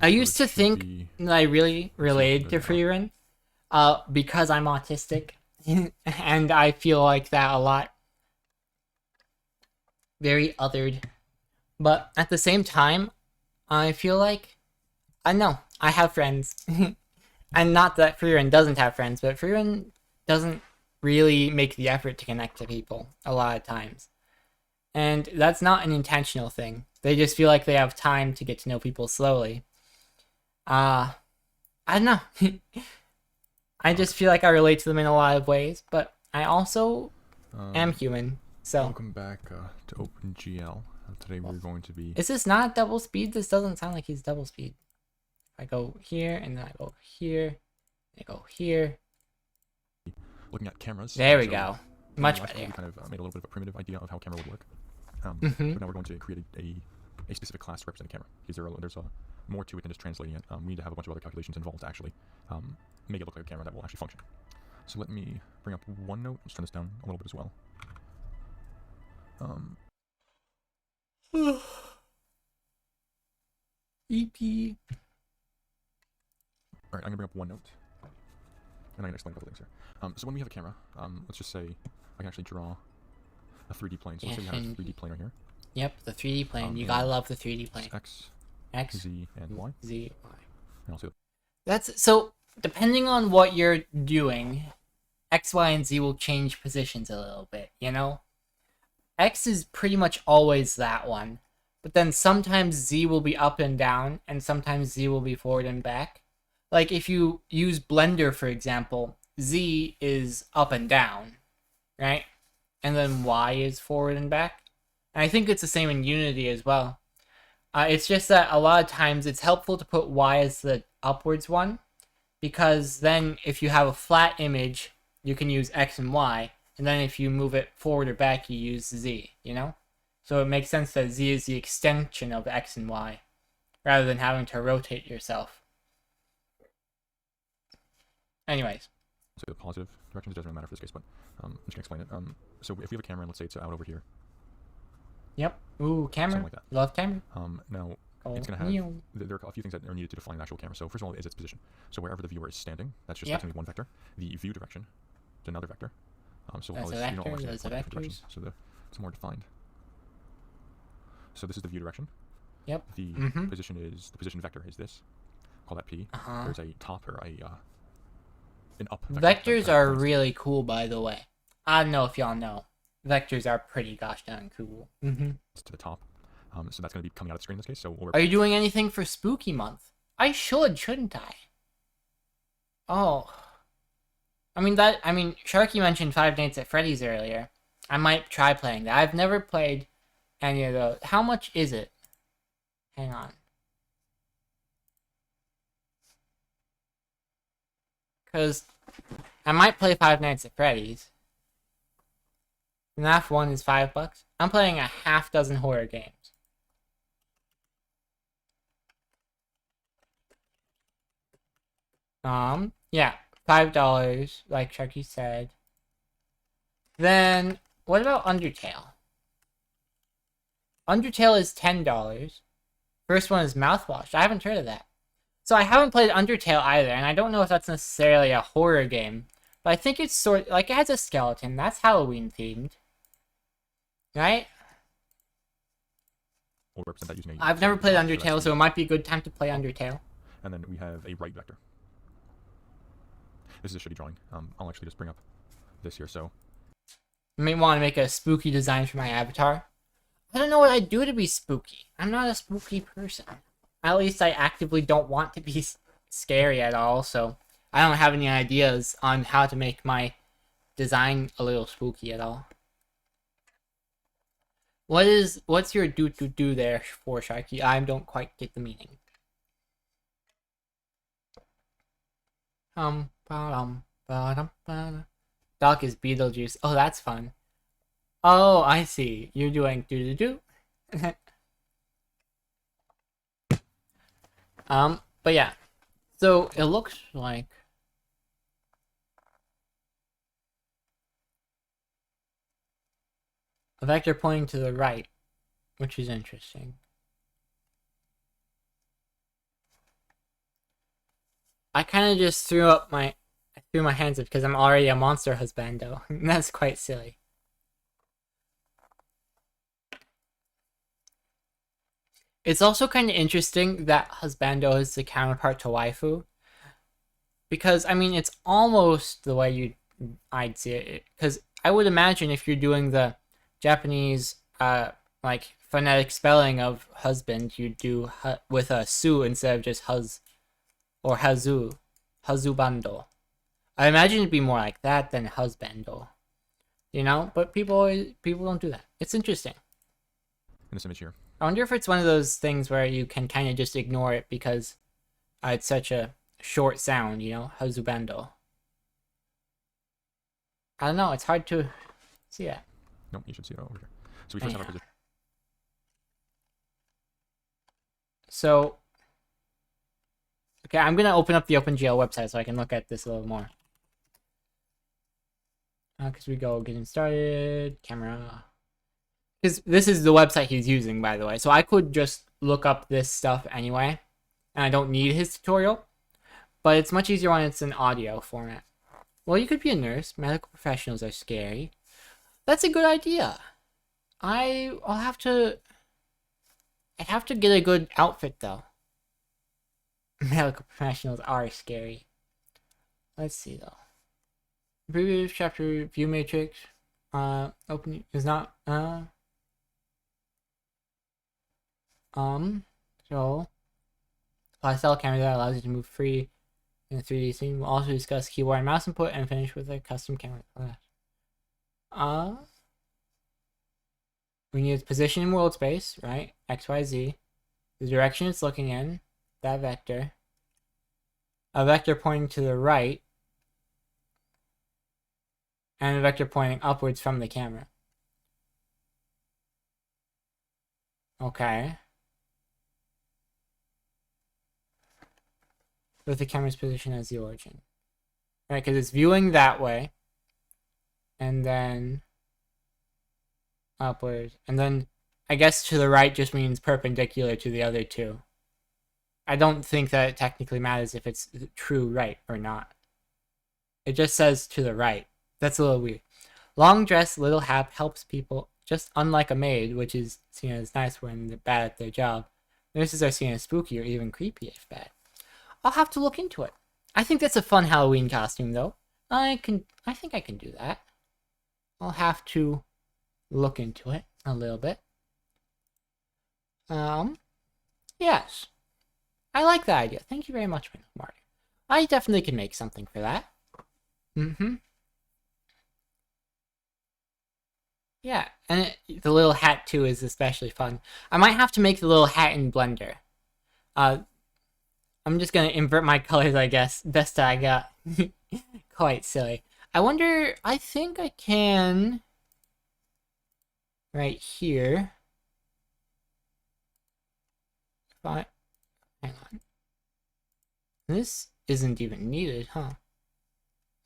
I so used it to should think be- that I really related to good enough. Frieren, because I'm autistic, and I feel like that a lot. Very othered. But at the same time, I feel like, I know, I have friends. And not that Frieren doesn't have friends, but Frieren doesn't really make the effort to connect to people a lot of times. And that's not an intentional thing. They just feel like they have time to get to know people slowly. I don't know. I just feel like I relate to them in a lot of ways, but I also am human, so... Welcome back to OpenGL. Today we're going to be... Is this not double speed? This doesn't sound like he's double speed. I go here, and then I go here, I go here. looking at cameras. There we So, go. in Much the last better. one, we kind of made a little bit of a primitive idea of how camera would work. Mhm. But now we're going to create a specific class representing camera. Because there's more to it than just translating it. We need to have a bunch of other calculations involved to actually make it look like a camera that will actually function. So let me bring up OneNote. Let's turn this down a little bit as well. EP. All right, I'm gonna bring up OneNote, and I'm gonna explain a couple things here. So when we have a camera, let's just say I can actually draw a 3D plane. So let's say we have a 3D plane right here. Yep, the 3D plane. You and gotta love the 3D plane. X, X, Z, and Y. Z, Y. And also, That's so. Depending on what you're doing, X, Y, and Z will change positions a little bit. You know, X is pretty much always that one, but then sometimes Z will be up and down, and sometimes Z will be forward and back. Like if you use Blender, for example, Z is up and down, right? And then Y is forward and back. And I think it's the same in Unity as well. It's just that a lot of times it's helpful to put Y as the upwards one, because then if you have a flat image, you can use X and Y, and then if you move it forward or back, you use Z, you know? So it makes sense that Z is the extension of X and Y, rather than having to rotate yourself. Anyways. so the positive directions, it doesn't really matter for this case, but I'm just gonna explain it. So if we have a camera, and let's say it's out over here, Yep. Ooh, camera. something like that. Love camera. Now Oh, it's gonna have meow. there are a few things that are needed to define the actual camera. So first of all is its position. So wherever the viewer is standing, that's Yep. that's gonna be one vector. The view direction is another vector. So That's a always, vector, always have those are different vectors. directions, so it's more defined. So this is the view direction. Yep. The Mhm. the position vector is this. Call that P. Uh-huh. There's a top or an up vector that Vectors kind of are points really cool, by the way. I don't know if y'all know. Vectors are pretty gosh darn cool. to the top. So that's going to be coming out of the screen in this case. So Are you doing anything for Spooky Month? I should, shouldn't I? Oh. I mean, Sharky mentioned Five Nights at Freddy's earlier. I might try playing that. I've never played any of those. How much is it? Hang on. Because I might play Five Nights at Freddy's. FNAF 1 is $5. I'm playing a half dozen horror games. Yeah, $5, like Sharky said. Then, what about Undertale? Undertale is $10. First one is Mouthwash. I haven't heard of that. So I haven't played Undertale either, and I don't know if that's necessarily a horror game. But I think it's like it has a skeleton. That's Halloween themed. Right? We'll represent that using I've never played vector, Undertale, so it might be a good time to play Undertale. And then we have a right vector. This is a shitty drawing. I'll actually just bring up this here. So I may want to make a spooky design for my avatar. I don't know what I'd do to be spooky. I'm not a spooky person. At least I actively don't want to be scary at all, so I don't have any ideas on how to make my design a little spooky at all. What's your do there for, Sharky? I don't quite get the meaning. Doc is Beetlejuice. Oh, that's fun. Oh, I see. You're doing do. But yeah. So it looks like a vector pointing to the right, which is interesting. I kind of just threw my hands up because I'm already a monster husbando. That's quite silly. It's also kind of interesting that husbando is the counterpart to waifu. Because, I mean, it's almost the way I'd see it. Because I would imagine if you're doing the Japanese, like, phonetic spelling of husband, you'd do with a su instead of just huz or hazu. Hazubando. I imagine it'd be more like that than husbando. You know? But people don't do that. It's interesting. in this image here, I wonder if it's one of those things where you can kind of just ignore it because it's such a short sound, you know? Hazubando. I don't know, it's hard to see that. nope, you should see it over here. So we first have our position. So, okay, I'm going to open up the OpenGL website so I can look at this a little more. Because we go getting started, camera. Because this is the website he's using, by the way. So I could just look up this stuff anyway. And I don't need his tutorial. but it's much easier when it's in audio format. Well, you could be a nurse. Medical professionals are scary. That's a good idea. I'd have to get a good outfit though. Medical professionals are scary. Let's see though. Previous chapter view matrix. Opening is not. So. Cell camera that allows you to move free in a 3D scene. We'll also discuss keyboard and mouse input and finish with a custom camera class. We need its position in world space, right? X, Y, Z. The direction it's looking in, that vector. A vector pointing to the right. And a vector pointing upwards from the camera. Okay. With the camera's position as the origin. Right, because it's viewing that way. And then upwards. And then I guess to the right just means perpendicular to the other two. I don't think that it technically matters if it's true right or not. It just says to the right. That's a little weird. Long dress, little hat helps people, just unlike a maid, which is seen as nice when they're bad at their job. Nurses are seen as spooky or even creepy if bad. I'll have to look into it. I think that's a fun Halloween costume, though. I think I can do that. I'll have to look into it a little bit. Yes. I like that idea. Thank you very much, Marty. I definitely can make something for that. Yeah, and the little hat, too, is especially fun. I might have to make the little hat in Blender. I'm just gonna invert my colors, I guess. Best I got. Quite silly. I wonder, I think I can... Right here. Hang on. This isn't even needed, huh?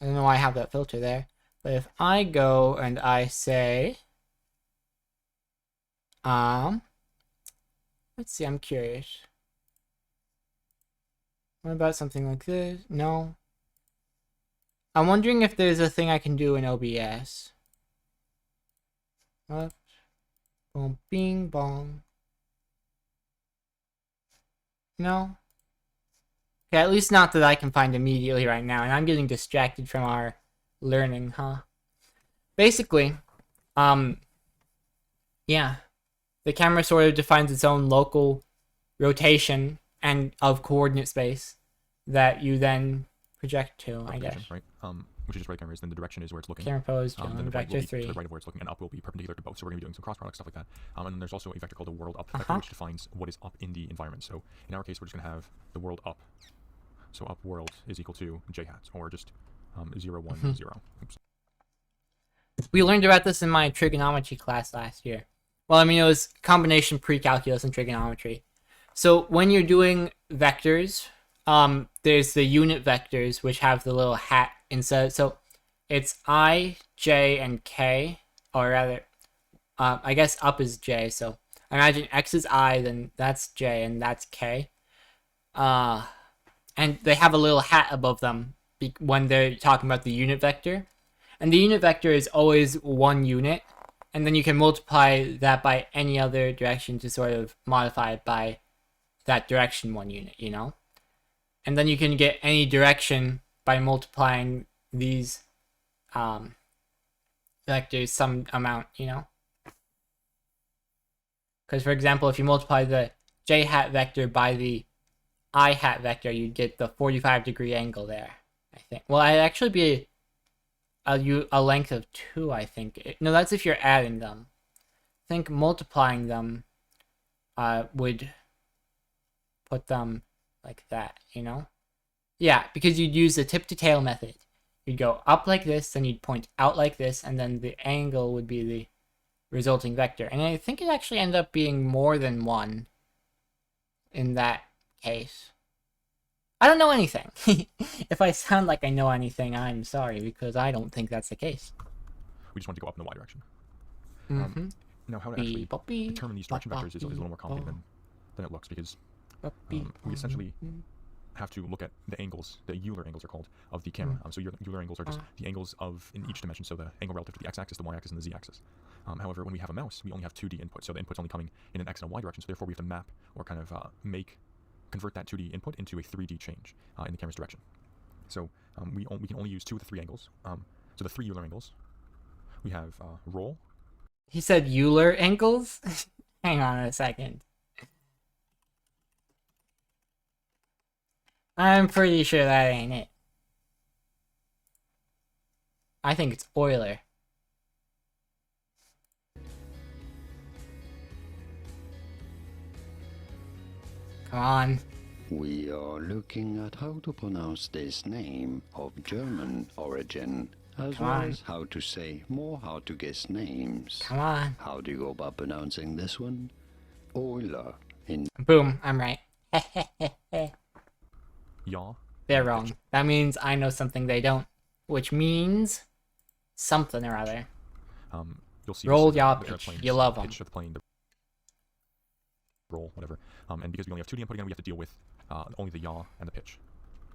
I don't know why I have that filter there. But if I go and I say... let's see, I'm curious. What about something like this? No. I'm wondering if there's a thing I can do in OBS. What? Boom, bing, bong. No? Okay, at least not that I can find immediately right now, and I'm getting distracted from our learning, huh? Basically, yeah. The camera sort of defines its own local rotation and of coordinate space that you then project to, I guess. Right. Which is right camera is then the direction is where it's looking. Camera pose, then the vector right 3. To the right of where it's looking, and up will be perpendicular to both. So we're going to be doing some cross product stuff like that. And then there's also a vector called the world up vector, which defines what is up in the environment. So in our case, we're just going to have the world up. So up world is equal to j hat, or just 0, 1, 0. Oops. We learned about this in my trigonometry class last year. Well, I mean, it was combination pre-calculus and trigonometry. So when you're doing vectors, there's the unit vectors, which have the little hat instead. So it's I, J, and K, or rather, I guess up is J. So imagine X is I, then that's J, and that's K. And they have a little hat above them when they're talking about the unit vector. And the unit vector is always one unit. And then you can multiply that by any other direction to sort of modify it by that direction one unit, you know? And then you can get any direction by multiplying these vectors some amount, you know? Because, for example, if you multiply the j hat vector by the I hat vector, you'd get the 45-degree angle there, I think. Well, it'd actually be a length of 2, I think. No, that's if you're adding them. I think multiplying them would put them like that, you know? Yeah, because you'd use the tip-to-tail method. You'd go up like this, then you'd point out like this, and then the angle would be the resulting vector. And I think it actually ended up being more than 1 in that case. I don't know anything. If I sound like I know anything, I'm sorry, because I don't think that's the case. We just want to go up in the y direction. Mm-hmm. Now, how to actually determine these direction vectors is a little more complicated than it looks, because we essentially have to look at the angles, the Euler angles are called, of the camera. So your Euler angles are just the angles in each dimension, so the angle relative to the x-axis, the y-axis, and the z-axis. However, when we have a mouse, we only have 2D input, so the input's only coming in an x and a y direction, so therefore we have to map or kind of convert that 2D input into a 3D change in the camera's direction. So we can only use 2 of the 3 angles. So the 3 Euler angles, we have roll. He said Euler angles? Hang on a second. I'm pretty sure that ain't it. I think it's Euler. Come on. We are looking at how to pronounce this name of German origin, as Come well on. as how to say more how to guess names. Come on. How do you go about pronouncing this one? Euler. In Boom, I'm right. Yaw. They're wrong. That means I know something they don't. Which means something or other. You'll see Roll this, yaw the pitch. airplane's You love 'em. pitch of the plane, the roll, whatever. And because we only have 2D input again, we have to deal with only the yaw and the pitch.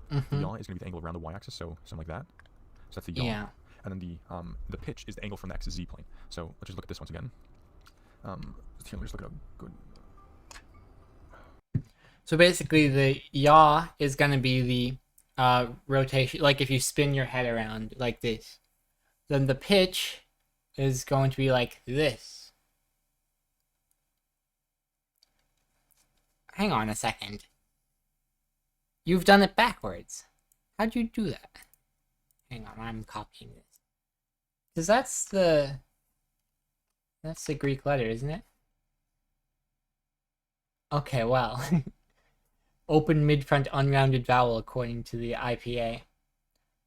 The yaw is going to be the angle around the y-axis, so something like that. So that's the yaw. Yeah. And then the pitch is the angle from the x-z plane. So let's just look at this once again. Let's just look at a good. So basically, the yaw is going to be the rotation. Like if you spin your head around like this, then the pitch is going to be like this. Hang on a second. You've done it backwards. How'd you do that? Hang on, I'm copying this. Because that's the Greek letter, isn't it? Okay, well. Open mid-front unrounded vowel according to the IPA.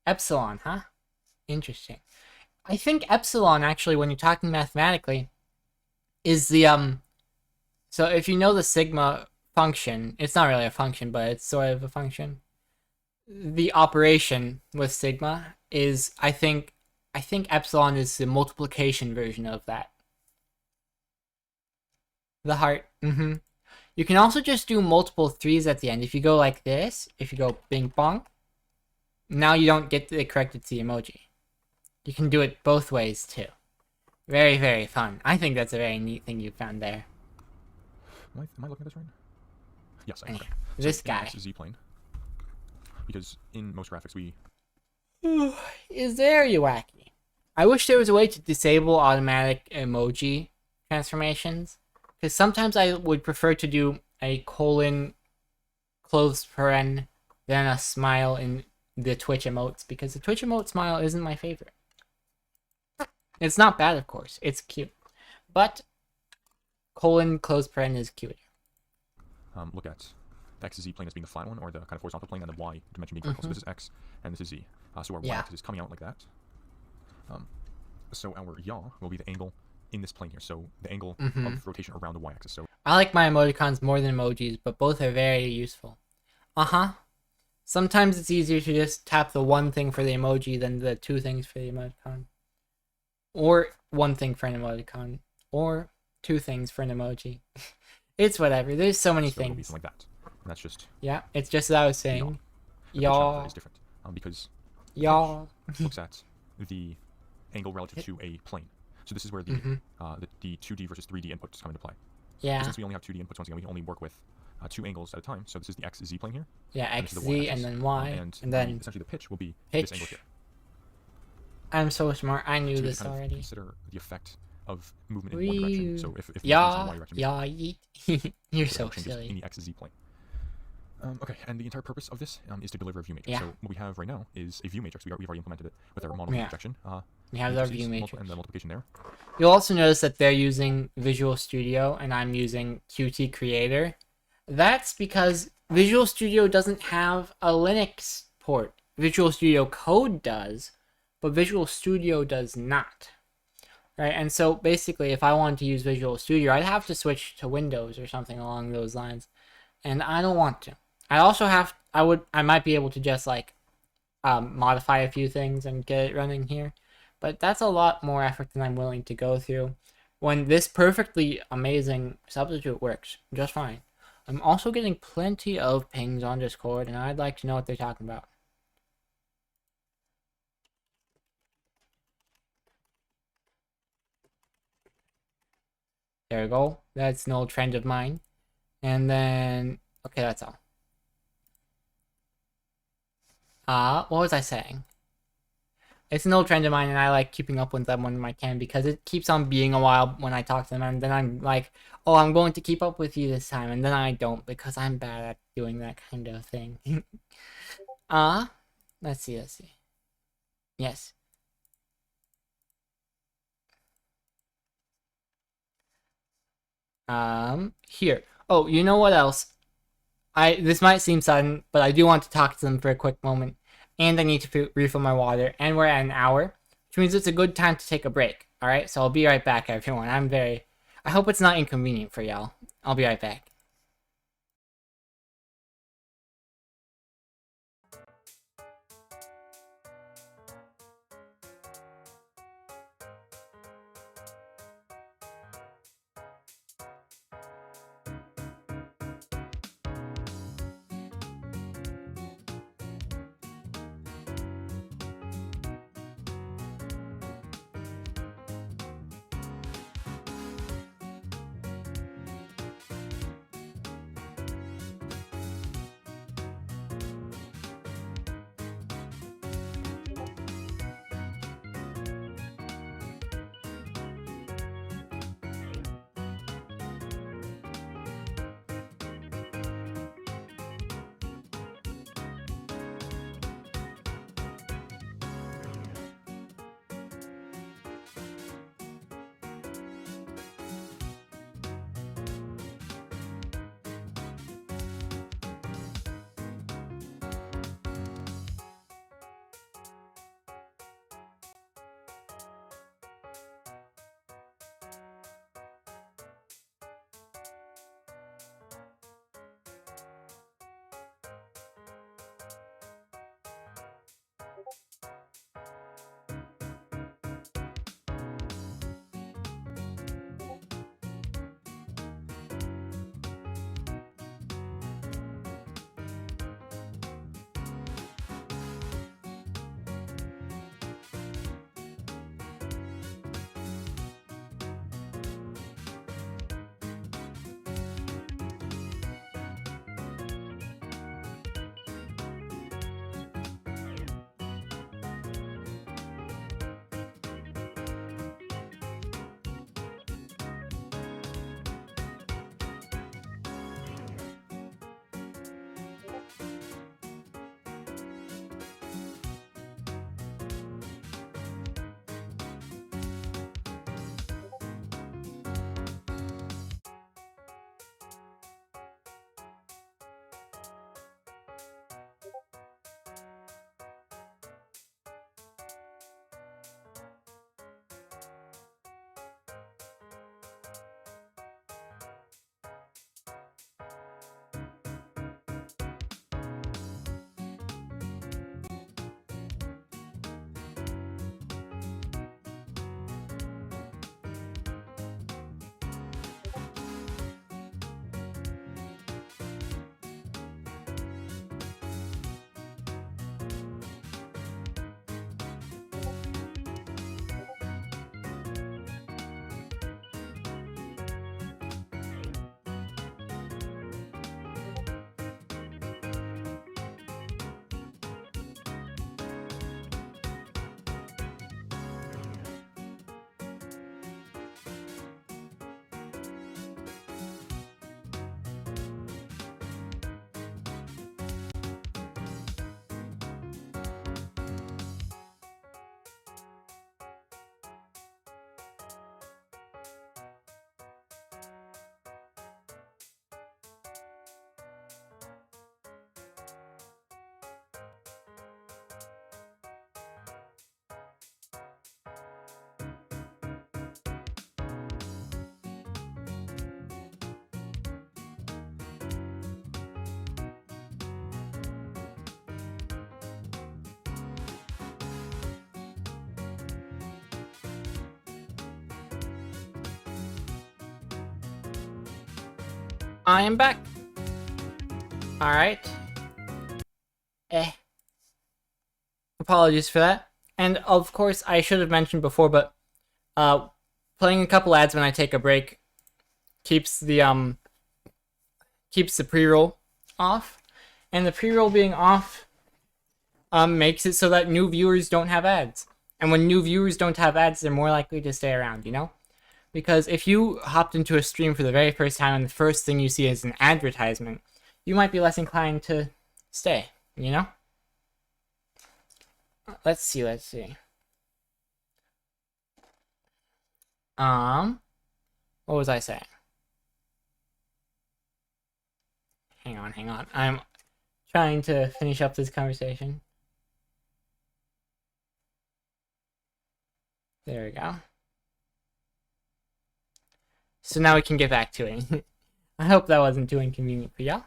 Epsilon, huh? Interesting. I think epsilon, actually, when you're talking mathematically, is the, so if you know the sigma function, it's not really a function, but it's sort of a function. The operation with sigma is, I think epsilon is the multiplication version of that. The heart, You can also just do multiple 3s at the end. If you go like this, if you go bing bong, now you don't get the corrected to the emoji. You can do it both ways too. Very, very fun. I think that's a very neat thing you found there. Am I looking at this right? Yes, I am. Anyway, Okay. this So guy. in the x-z plane, because in most graphics we Is very wacky. I wish there was a way to disable automatic emoji transformations. Because sometimes I would prefer to do a colon, closed paren, than a smile in the Twitch emotes. Because the Twitch emote smile isn't my favorite. It's not bad, of course. It's cute. But colon, closed paren is cuter. look at the x-z plane as being the flat one, or the kind of horizontal plane, and the y dimension being vertical. So this is x, and this is z. So our y-axis is coming out like that. So our yaw will be the angle in this plane here. So the angle of rotation around the y-axis. So I like my emoticons more than emojis, but both are very useful. Sometimes it's easier to just tap the one thing for the emoji than the 2 things for the emoticon. Or 1 thing for an emoticon. Or 2 things for an emoji. It's whatever. There's so many it'll be things. something like that. And that's just Yeah, it's just as I was saying. the pitch of Yaw. that is different because Yaw. looks at the angle relative to a plane. So this is where the 2D versus 3D inputs come into play. Yeah. Since we only have 2D inputs, once again, we can only work with 2 angles at a time. So this is the x-z plane here. Yeah, and this is the XZ y-axis. and then Y. And then essentially the pitch will be pitch. this angle here. I'm so smart. I knew So we this can kind of already. consider the effect of movement in one direction. So if the moves in Yaw. y direction, Yaw. Yeet. You're so so changes in silly. the x-z plane. Okay, and the entire purpose of this is to deliver a view matrix. Yeah. So what we have right now is a view matrix. We've already implemented it with our monoline Yeah. projection. We have our matrices, view and matrix. the multiplication there. You'll also notice that they're using Visual Studio and I'm using Qt Creator. That's because Visual Studio doesn't have a Linux port. Visual Studio Code does, but Visual Studio does not. Right? And so basically, if I wanted to use Visual Studio, I'd have to switch to Windows or something along those lines. And I don't want to. I might be able to just like modify a few things and get it running here. But that's a lot more effort than I'm willing to go through when this perfectly amazing substitute works just fine. I'm also getting plenty of pings on Discord, and I'd like to know what they're talking about. There we go. That's an old trend of mine. And then, okay, that's all. What was I saying? It's an old trend of mine, and I like keeping up with them when I can because it keeps on being a while when I talk to them, and then I'm like, oh, I'm going to keep up with you this time, and then I don't because I'm bad at doing that kind of thing. Let's see. Yes. Here. Oh, you know what else? This might seem sudden, but I do want to talk to them for a quick moment. And I need to refill my water, and we're at an hour, which means it's a good time to take a break. Alright, so I'll be right back, everyone. I hope it's not inconvenient for y'all. I'll be right back. I am back. Alright. Apologies for that. And of course, I should have mentioned before, but playing a couple ads when I take a break keeps the pre-roll off. And the pre-roll being off makes it so that new viewers don't have ads. And when new viewers don't have ads, they're more likely to stay around, you know? Because if you hopped into a stream for the very first time and the first thing you see is an advertisement, you might be less inclined to stay, you know? Let's see. What was I saying? Hang on. I'm trying to finish up this conversation. There we go. So now we can get back to it. I hope that wasn't too inconvenient for y'all.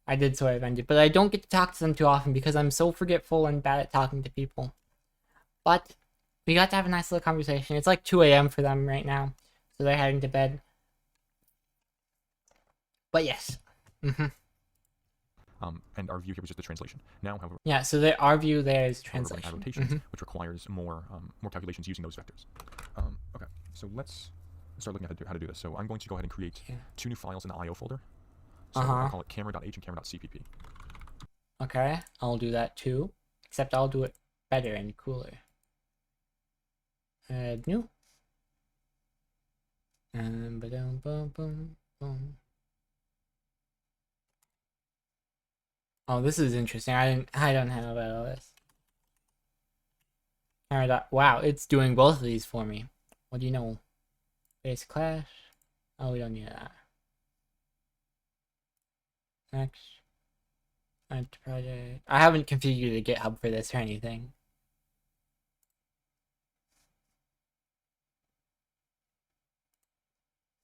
I did sort of end it, but I don't get to talk to them too often because I'm so forgetful and bad at talking to people. But we got to have a nice little conversation. It's like 2 a.m. for them right now, so they're heading to bed. But yes. And our view here was just the translation. Now, however, Yeah, so our view there is we're going to add translation. rotations, which requires more calculations using those vectors. Okay, so let's start looking at how to do this. So I'm going to go ahead and create 2 new files in the IO folder. So I'll call it camera.h and camera.cpp. Okay, I'll do that too. Except I'll do it better and cooler. Add new. And boom. Oh, this is interesting. I don't know about all this. Wow, it's doing both of these for me. What do you know? Base clash. Oh, we don't need that. Next. Add to project. I haven't configured a GitHub for this or anything.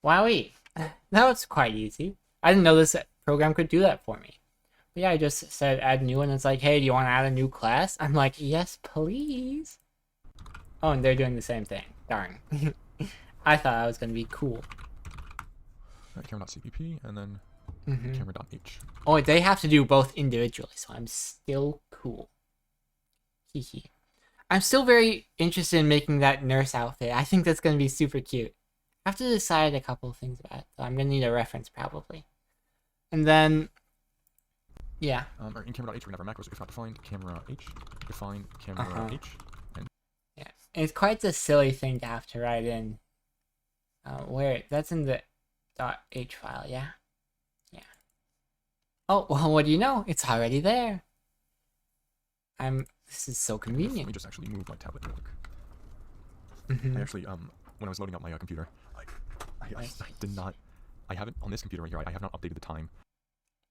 Wowee. That was quite easy. I didn't know this program could do that for me. But yeah, I just said add new and it's like, hey, do you want to add a new class? I'm like, yes, please. Oh, and they're doing the same thing. Darn. I thought that was going to be cool. Camera.cpp and then camera.h. Oh, they have to do both individually, so I'm still cool. Hehe. I'm still very interested in making that nurse outfit. I think that's going to be super cute. I have to decide a couple of things about it, so I'm going to need a reference probably. And then, yeah. In camera.h, we're going to have our macros. If not defined, camera.h, define camera.h. Yeah, it's quite a silly thing to have to write in. Where that's in the .h file, yeah. Oh, well, what do you know? It's already there. This is so Let convenient. me just actually move my tablet real quick. I actually, when I was loading up my computer, I did not. I haven't on this computer right here. I have not updated the time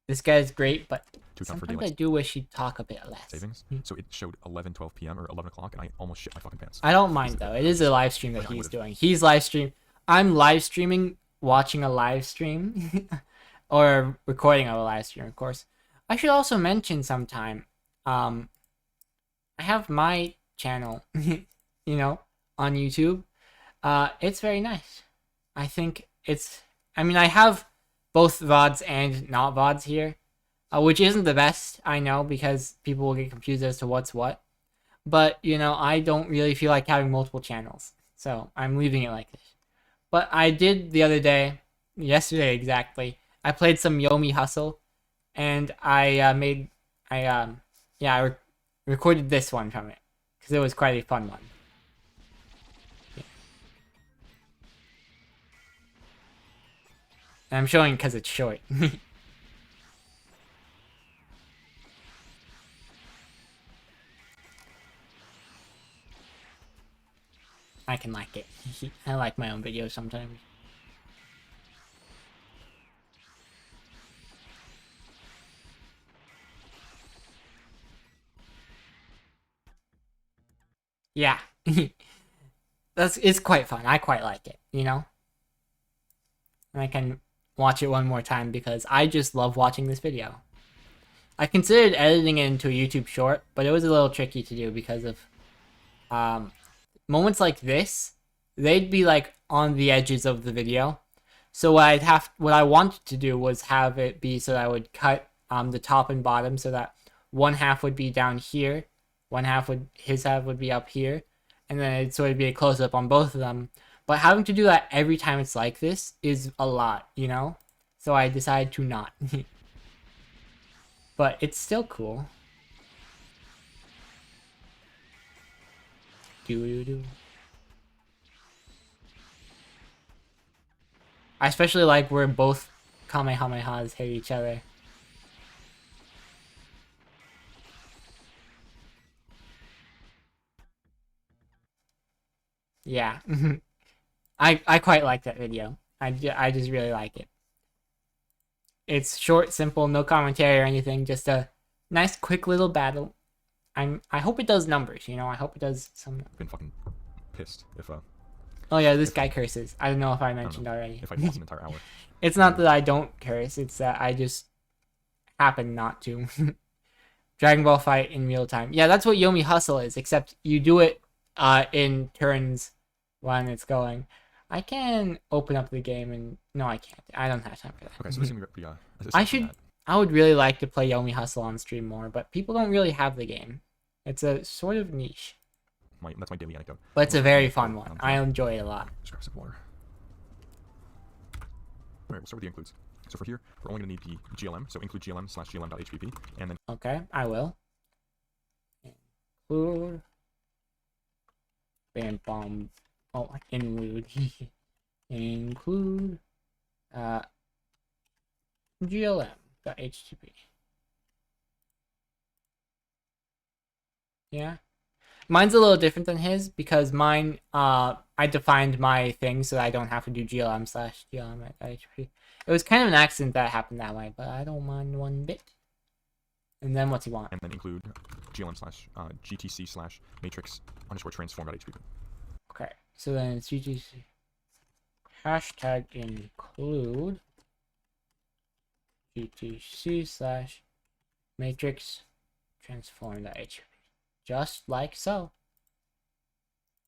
This guy's great, but to account for sometimes I daylight do wish he'd talk a bit less. savings. So it showed 11:12 p.m. or 11 o'clock, and I almost shit my fucking pants. I don't mind though. It is a live stream that Like, I he's would've- doing. He's live stream. I'm live streaming, watching a live stream, or recording of a live stream, of course. I should also mention sometime. I have my channel, you know, on YouTube. It's very nice. I think it's. I mean, I have both VODs and not VODs here, which isn't the best, I know, because people will get confused as to what's what. But, you know, I don't really feel like having multiple channels, so I'm leaving it like this. But I did the other day, yesterday exactly, I played some Yomi Hustle, and I recorded this one from it, because it was quite a fun one. And I'm showing because it's short. I can like it. I like my own videos sometimes. Yeah. It's quite fun. I quite like it, you know? And I can watch it one more time because I just love watching this video. I considered editing it into a YouTube short, but it was a little tricky to do because of moments like this. They'd be like on the edges of the video. So what I wanted to do was have it be so that I would cut the top and bottom, so that one half would be down here, his half would be up here, and then it'd sort of be a close up on both of them. But having to do that every time it's like this is a lot, you know? So I decided to not. But it's still cool. Do. I especially like where both Kamehamehas hit each other. Yeah. I quite like that video. I just really like it. It's short, simple, no commentary or anything, just a nice quick little battle. I hope it does numbers, you know. I hope it does some. Been fucking pissed if Oh yeah, this guy curses. I don't know if I mentioned already. if I lost an entire hour. It's not that I don't curse, it's that I just happen not to. Dragon Ball fight in real time. Yeah, that's what Yomi Hustle is, except you do it in turns when it's going. I can open up the game and no, I can't. I don't have time for that. Okay, so this is gonna be I would really like to play Yomi Hustle on stream more, but people don't really have the game. It's a sort of niche, that's my daily anecdote. but it's a very fun one. I enjoy it a lot. Just grab some water. Alright, we'll start with the includes. So for here, we're only going to need the GLM, so include glm/glm.hpp, and then Okay, I will. Include. Bam bomb. Oh, include. Include. GLM.http. Yeah. Mine's a little different than his because mine, I defined my thing so that I don't have to do glm/glm.http. It was kind of an accident that happened that way, but I don't mind one bit. And then what's he want? and then include glm/gtc/matrix_transform.hpp. Okay, so then it's GTC. Hashtag include GTC/matrix transform.hp. Just like so.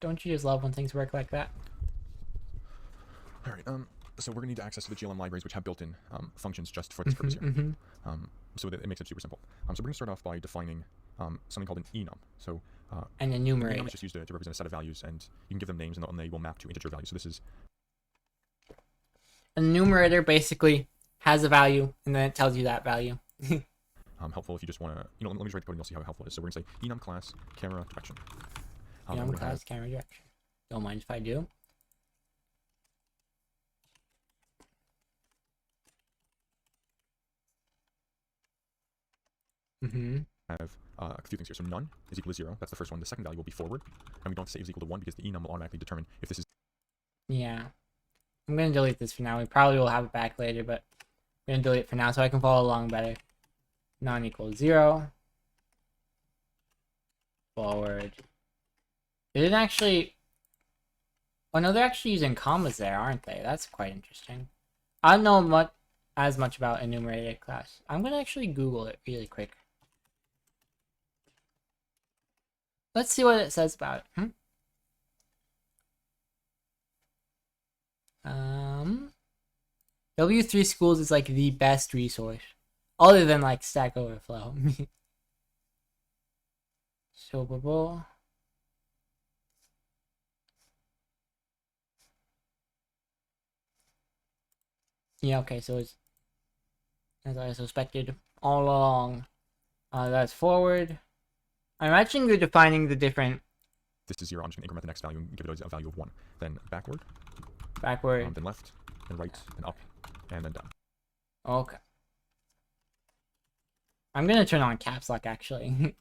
Don't you just love when things work like that? Alright, so we're going to need access to the GLM libraries, which have built-in functions just for this purpose here. So that it makes it super simple. So we're going to start off by defining something called an enum. So An enumerator. enum is just used to represent a set of values, and you can give them names, and they will map to integer values. So this is An enumerator basically has a value, and then it tells you that value. helpful if you just want to, let me just write the code and you'll see how helpful it is. So we're going to say enum class camera direction. Enum class camera direction. Don't mind if I do. Have a few things here. So none is equal to 0. That's the first one. The second value will be forward, and we don't say is equal to 1 because the enum will automatically determine if this is. Yeah. I'm going to delete this for now. We probably will have it back later, but I'm going to delete it for now so I can follow along better. None equals 0. Forward. They didn't actually... Oh no, they're actually using commas there, aren't they? That's quite interesting. I don't know as much about enumerated class. I'm going to actually Google it really quick. Let's see what it says about it. W3 Schools is like the best resource, other than like Stack Overflow. Super Bowl. Yeah, okay, so it's as I suspected all along. That's forward. I'm actually they're defining the different. This is 0. I'm just going to increment the next value and give it a value of 1. Then backward. Backward. Then left. Then right. Then up. And then down. Okay. I'm gonna turn on caps lock actually.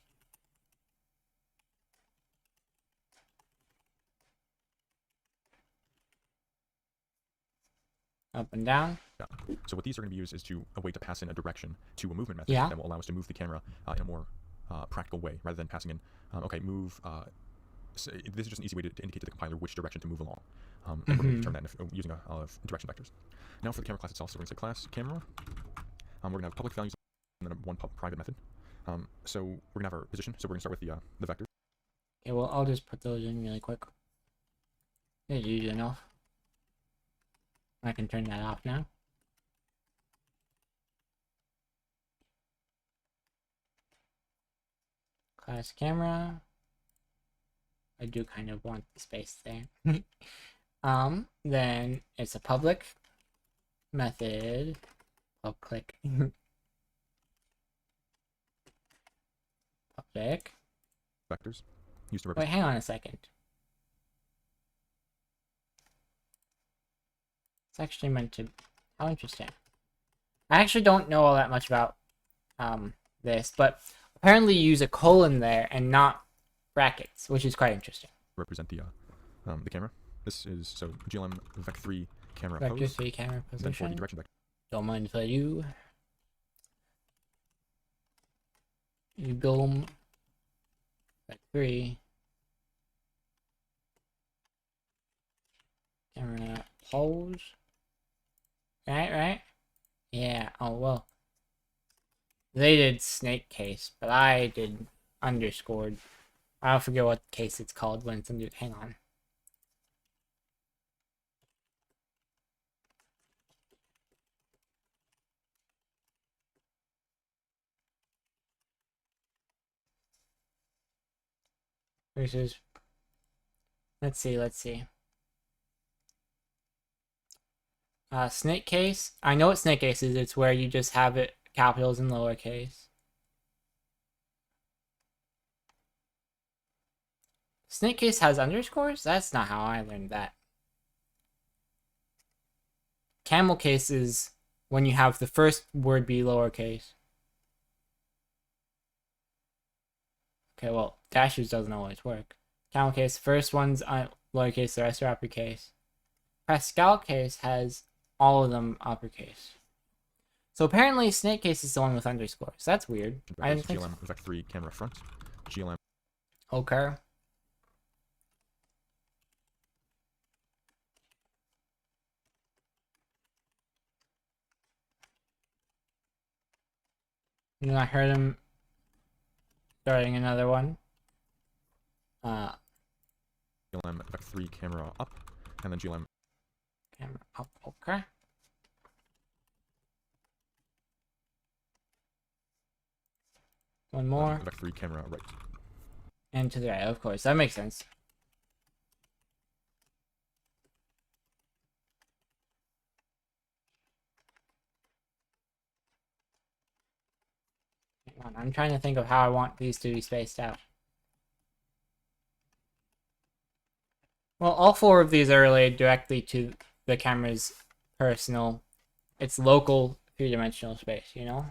Up and down. Yeah. So what these are going to be used is a way to pass in a direction to a movement method Yeah. that will allow us to move the camera in a more practical way rather than passing in, okay, move. So this is just an easy way to indicate to the compiler which direction to move along. And we're going to determine that using direction vectors. Now for the camera class itself, so we're going to say class camera. We're going to have public values and then one private method. So we're going to have our position. So we're going to start with the vector. Okay, well I'll just put those in really quick. It's easy enough. I can turn that off now. Class camera. I do kind of want the space there. Then it's a public method. Click. Public. Vectors used to Wait, represent. hang on a second. It's actually meant to. How interesting. I actually don't know all that much about this, but apparently you use a colon there and not brackets, which is quite interesting. Represent the camera. This is so GLM Vec3 camera Vector pose. 3 camera Then for the position. direction vector, Don't mind if I do. You go back 3. Camera pose. Right? Yeah, oh well. They did snake case, but I did underscored. I'll forget what case it's called when it's under. Hang on. Versus. Let's see. Snake case. I know what snake case is. It's where you just have it capitals and lowercase. Snake case has underscores? That's not how I learned that. Camel case is when you have the first word be lowercase. Okay, well, dashes doesn't always work. Camel case, first one's lowercase, the rest are uppercase. Pascal case has all of them uppercase. So apparently snake case is the one with underscores. That's weird. I didn't think so. GLM Vec3 camera front. GLM. Okay. And I heard him starting another one. GLM Vec3 camera up, and then GLM Camera up. Okay. One more. Vec3 camera right. And to the right, of course. That makes sense. Hang on, I'm trying to think of how I want these to be spaced out. Well, all 4 of these are related directly to the camera's personal, its local 3-dimensional space, you know?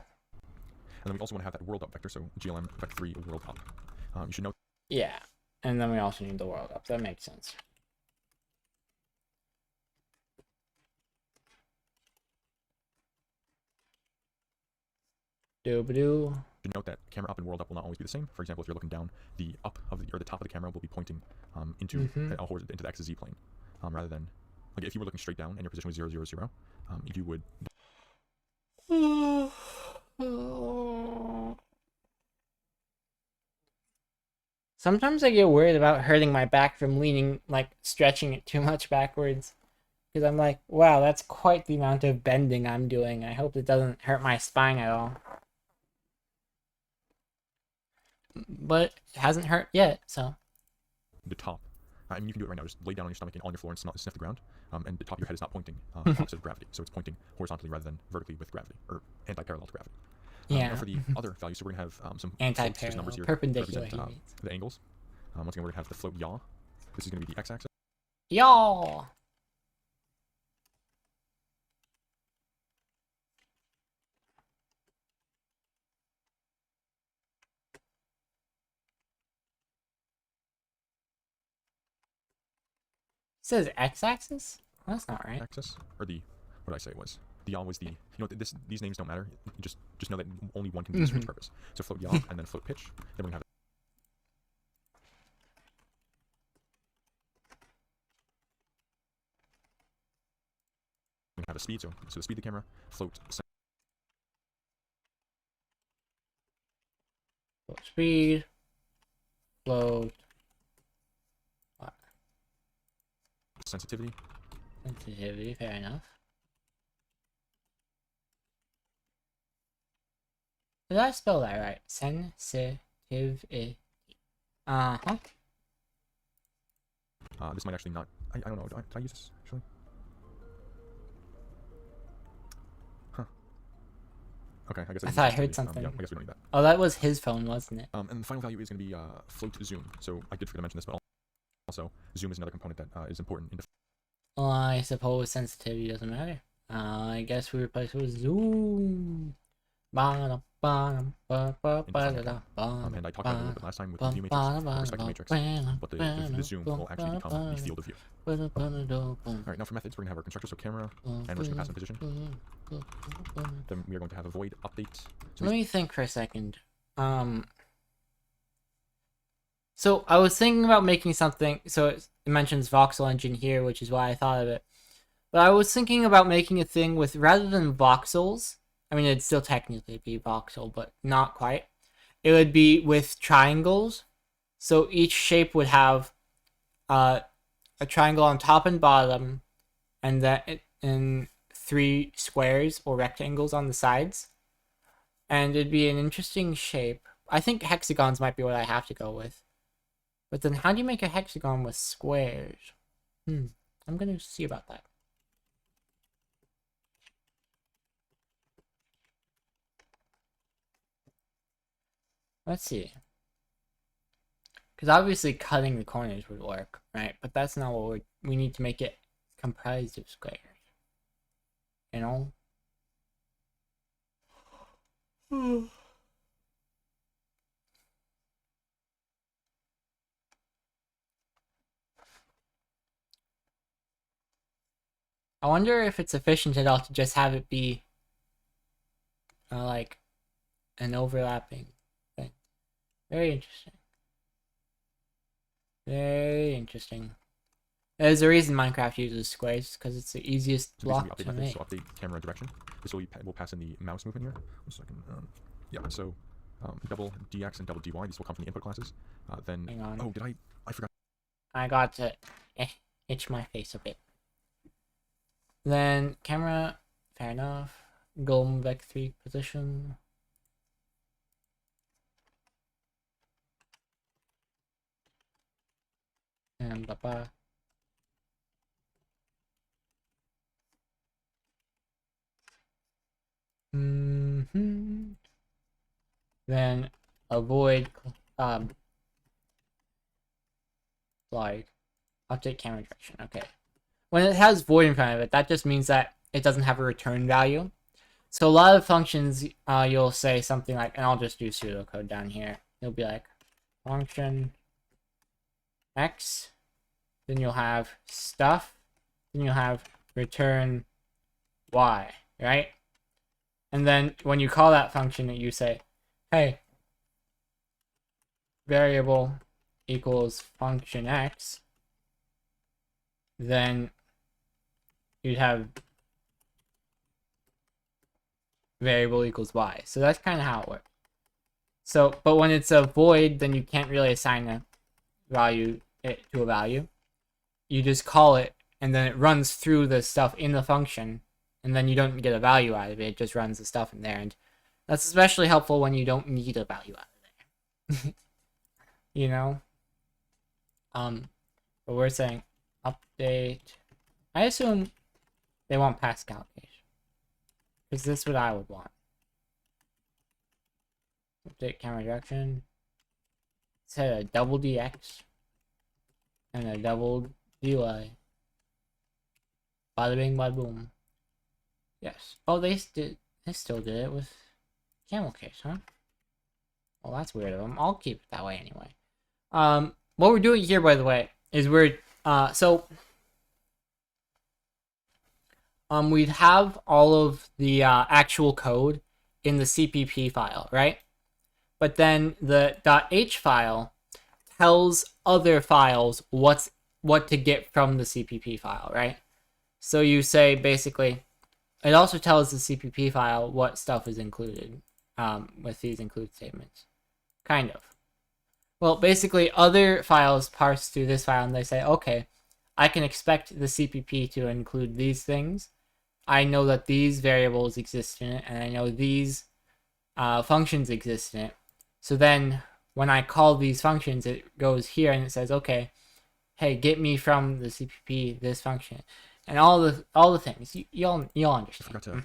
And then we also want to have that world up vector, so GLM Vec3 world up. You should note. Yeah. And then we also need the world up. That makes sense. Doobadoo. You note that camera up and world up will not always be the same. For example, if you're looking down, the up of the top of the camera will be pointing into into the X to Z plane, rather than like if you were looking straight down and your position was 0, 0, 0, you would. Sometimes I get worried about hurting my back from leaning, like stretching it too much backwards. Because I'm like, wow, that's quite the amount of bending I'm doing. I hope it doesn't hurt my spine at all. But it hasn't hurt yet, so. The top. I mean, you can do it right now. Just lay down on your stomach and on your floor and sniff the ground. And the top of your head is not pointing opposite of gravity. So it's pointing horizontally rather than vertically with gravity, or anti-parallel to gravity. Yeah. Now for the other values, so we're going to have some Anti-parallel, numbers here perpendicular. to represent the angles. Once again, we're going to have the float yaw. This is going to be the x-axis. Y'all. Says x-axis? That's not right. Axis, or the what did I say it was? The yaw was the these names don't matter. Just know that only one can be used for this purpose. So float yaw and then float pitch. Then we're gonna have a speed. So the speed of the camera, float Float speed. Float. sensitivity. Sensitivity, fair enough. Did I spell that right? Sensitivity. Uh-huh. This might actually not. I don't know. Did I use this actually? Huh. Okay, I guess I didn't thought I use this heard already. something. Yeah, I guess we don't need that. Oh, that was his phone, wasn't it? And the final value is going to be float zoom. So I did forget to mention this, but also zoom is another component that is important in Well, I suppose sensitivity doesn't matter. I guess we replace it with zoom. and I talked about it a little bit last time with the view matrix, the perspective matrix, but the zoom will actually become the field of view. Alright, now for methods, we're going to have our constructor, so camera, and we're just going to pass in position. Then we are going to have a void update. So Let me think for a second. So I was thinking about making something, so it mentions voxel engine here, which is why I thought of it. But I was thinking about making a thing with, rather than voxels, I mean, it'd still technically be voxel, but not quite. It would be with triangles. So each shape would have a triangle on top and bottom, and then 3 squares or rectangles on the sides. And it'd be an interesting shape. I think hexagons might be what I have to go with. But then how do you make a hexagon with squares? I'm going to see about that. Let's see. Because obviously cutting the corners would work, right? But that's not what we need to make it comprised of squares. You know? I wonder if it's efficient at all to just have it be like an overlapping thing. Very interesting. Very interesting. There's a reason Minecraft uses squares, because it's the easiest So block these to are the update methods, make. so update camera direction. This will pass in the mouse movement here. 1 second. Yeah, so double dx and double dy. These will come from the input classes. Then Hang on. oh, I forgot. I got to itch my face a bit. Then camera, fair enough. Golem vec 3 position. And blah. Then avoid like update camera direction. Okay. When it has void in front of it, that just means that it doesn't have a return value. So a lot of functions, you'll say something like, and I'll just do pseudocode down here. You'll be like, function x, then you'll have stuff, then you'll have return y, right? And then when you call that function, you say, hey, variable equals function x, then you'd have variable equals y. So that's kind of how it works. So, but when it's a void, then you can't really assign a value to a value. You just call it, and then it runs through the stuff in the function, and then you don't get a value out of it. It just runs the stuff in there, and that's especially helpful when you don't need a value out of there. You know? But we're saying update. I assume they want Pascal case. Because this is what I would want. Update camera direction. Set a double DX. And a double DY. Bada bing, bada boom. Yes. Oh, they still did it with camel case, huh? Well, that's weird of them. I'll keep it that way anyway. What we're doing here, by the way, is we'd have all of the actual code in the CPP file, right? But then the .h file tells other files what to get from the CPP file, right? So you say basically, it also tells the CPP file what stuff is included with these include statements, kind of. Well, basically, other files parse through this file and they say, okay, I can expect the CPP to include these things. I know that these variables exist in it, and I know these functions exist in it. So then when I call these functions, it goes here and it says, okay, hey, get me from the CPP this function, and all the things. You'll I understand. forgot to.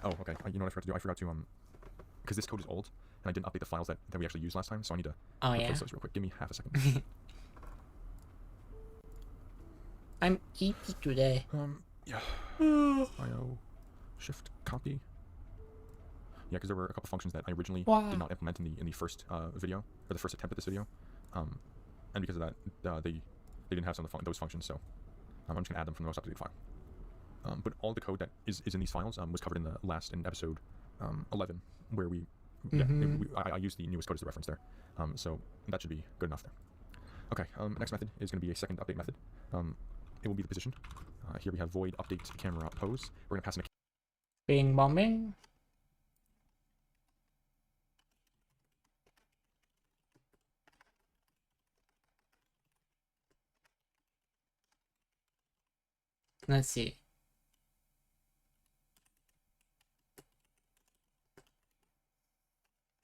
Oh, okay. You know what I forgot to do? I forgot to because this code is old and I didn't update the files that we actually used last time, so I need to Oh replace yeah. those real quick. Give me half a second. I'm geeky today. Yeah. IO shift copy. Yeah, because there were a couple functions that I originally did not implement in the first video, or the first attempt at this video, and because of that, they didn't have some of those functions, so I'm just gonna add them from the most up-to-date file. But all the code that is in these files was covered in episode 11, where I used the newest code as the reference there, so that should be good enough there. Okay, next method is going to be a second update method. It will be the position. Here we have void update camera pose. We're going to pass in a Bing bombing. Let's see.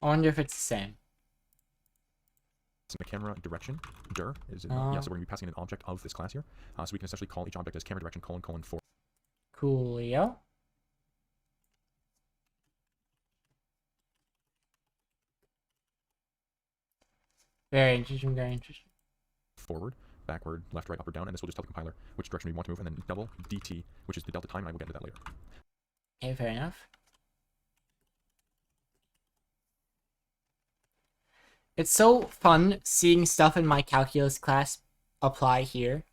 I wonder if it's the same. camera direction. Dir is yeah, so we're going to be passing an object of this class here. So we can essentially call each object as camera direction : 4. Coolio. Very interesting, very interesting. Forward, backward, left, right, up, or down, and this will just tell the compiler which direction we want to move, and then double dt, which is the delta time, and I will get into that later. Okay, fair enough. It's so fun seeing stuff in my calculus class apply here.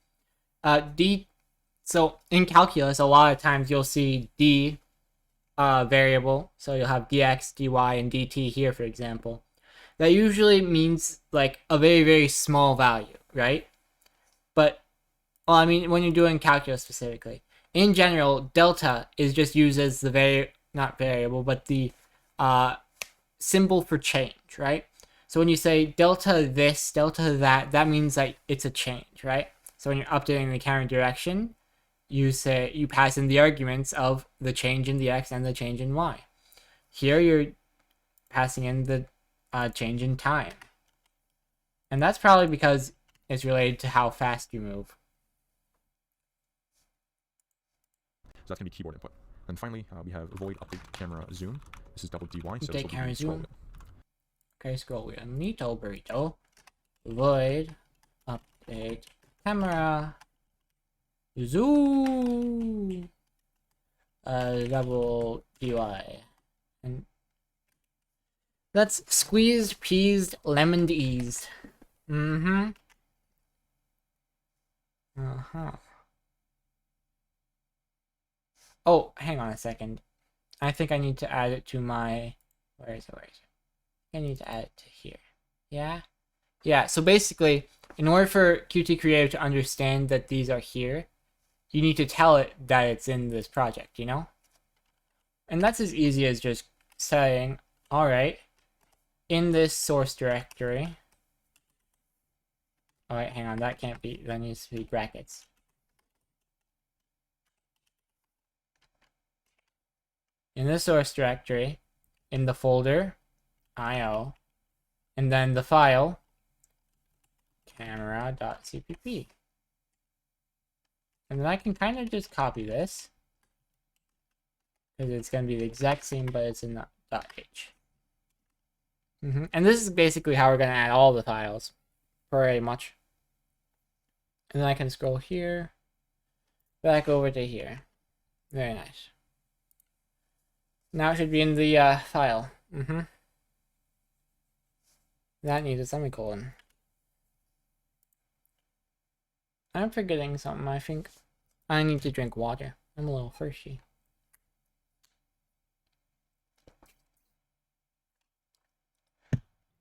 So in calculus, a lot of times you'll see d variable. So you'll have dx, dy, and dt here, for example. That usually means like a very, very small value, right? But, well, I mean, when you're doing calculus specifically. In general, delta is just used as the not variable, but the symbol for change, right? So when you say delta this, delta that, that means that it's a change, right? So when you're updating the camera direction, you pass in the arguments of the change in the x and the change in y. Here you're passing in the change in time. And that's probably because it's related to how fast you move. So that's going to be keyboard input. And finally, we have void update camera zoom. This is double dy, so Update this will camera be scroll zoom. wheel. Okay, scroll wheel. Neato burrito. Void update camera zoom. Double dy. And that's squeezed, peased, lemoned, eased. Mm-hmm. Uh-huh. Oh, hang on a second. I think I need to add it to my... Where is it? I need to add it to here. Yeah? Yeah, so basically, in order for Qt Creative to understand that these are here, you need to tell it that it's in this project, you know? And that's as easy as just saying, alright, in this source directory... Alright, hang on, that can't be... That needs to be brackets. In the source directory, in the folder, IO, and then the file, camera.cpp. And then I can kind of just copy this, because it's going to be the exact same, but it's in .h. And this is basically how we're going to add all the files, pretty much. And then I can scroll here, back over to here. Very nice. Now it should be in the file. That needs a semicolon. I'm forgetting something, I think. I need to drink water. I'm a little thirsty.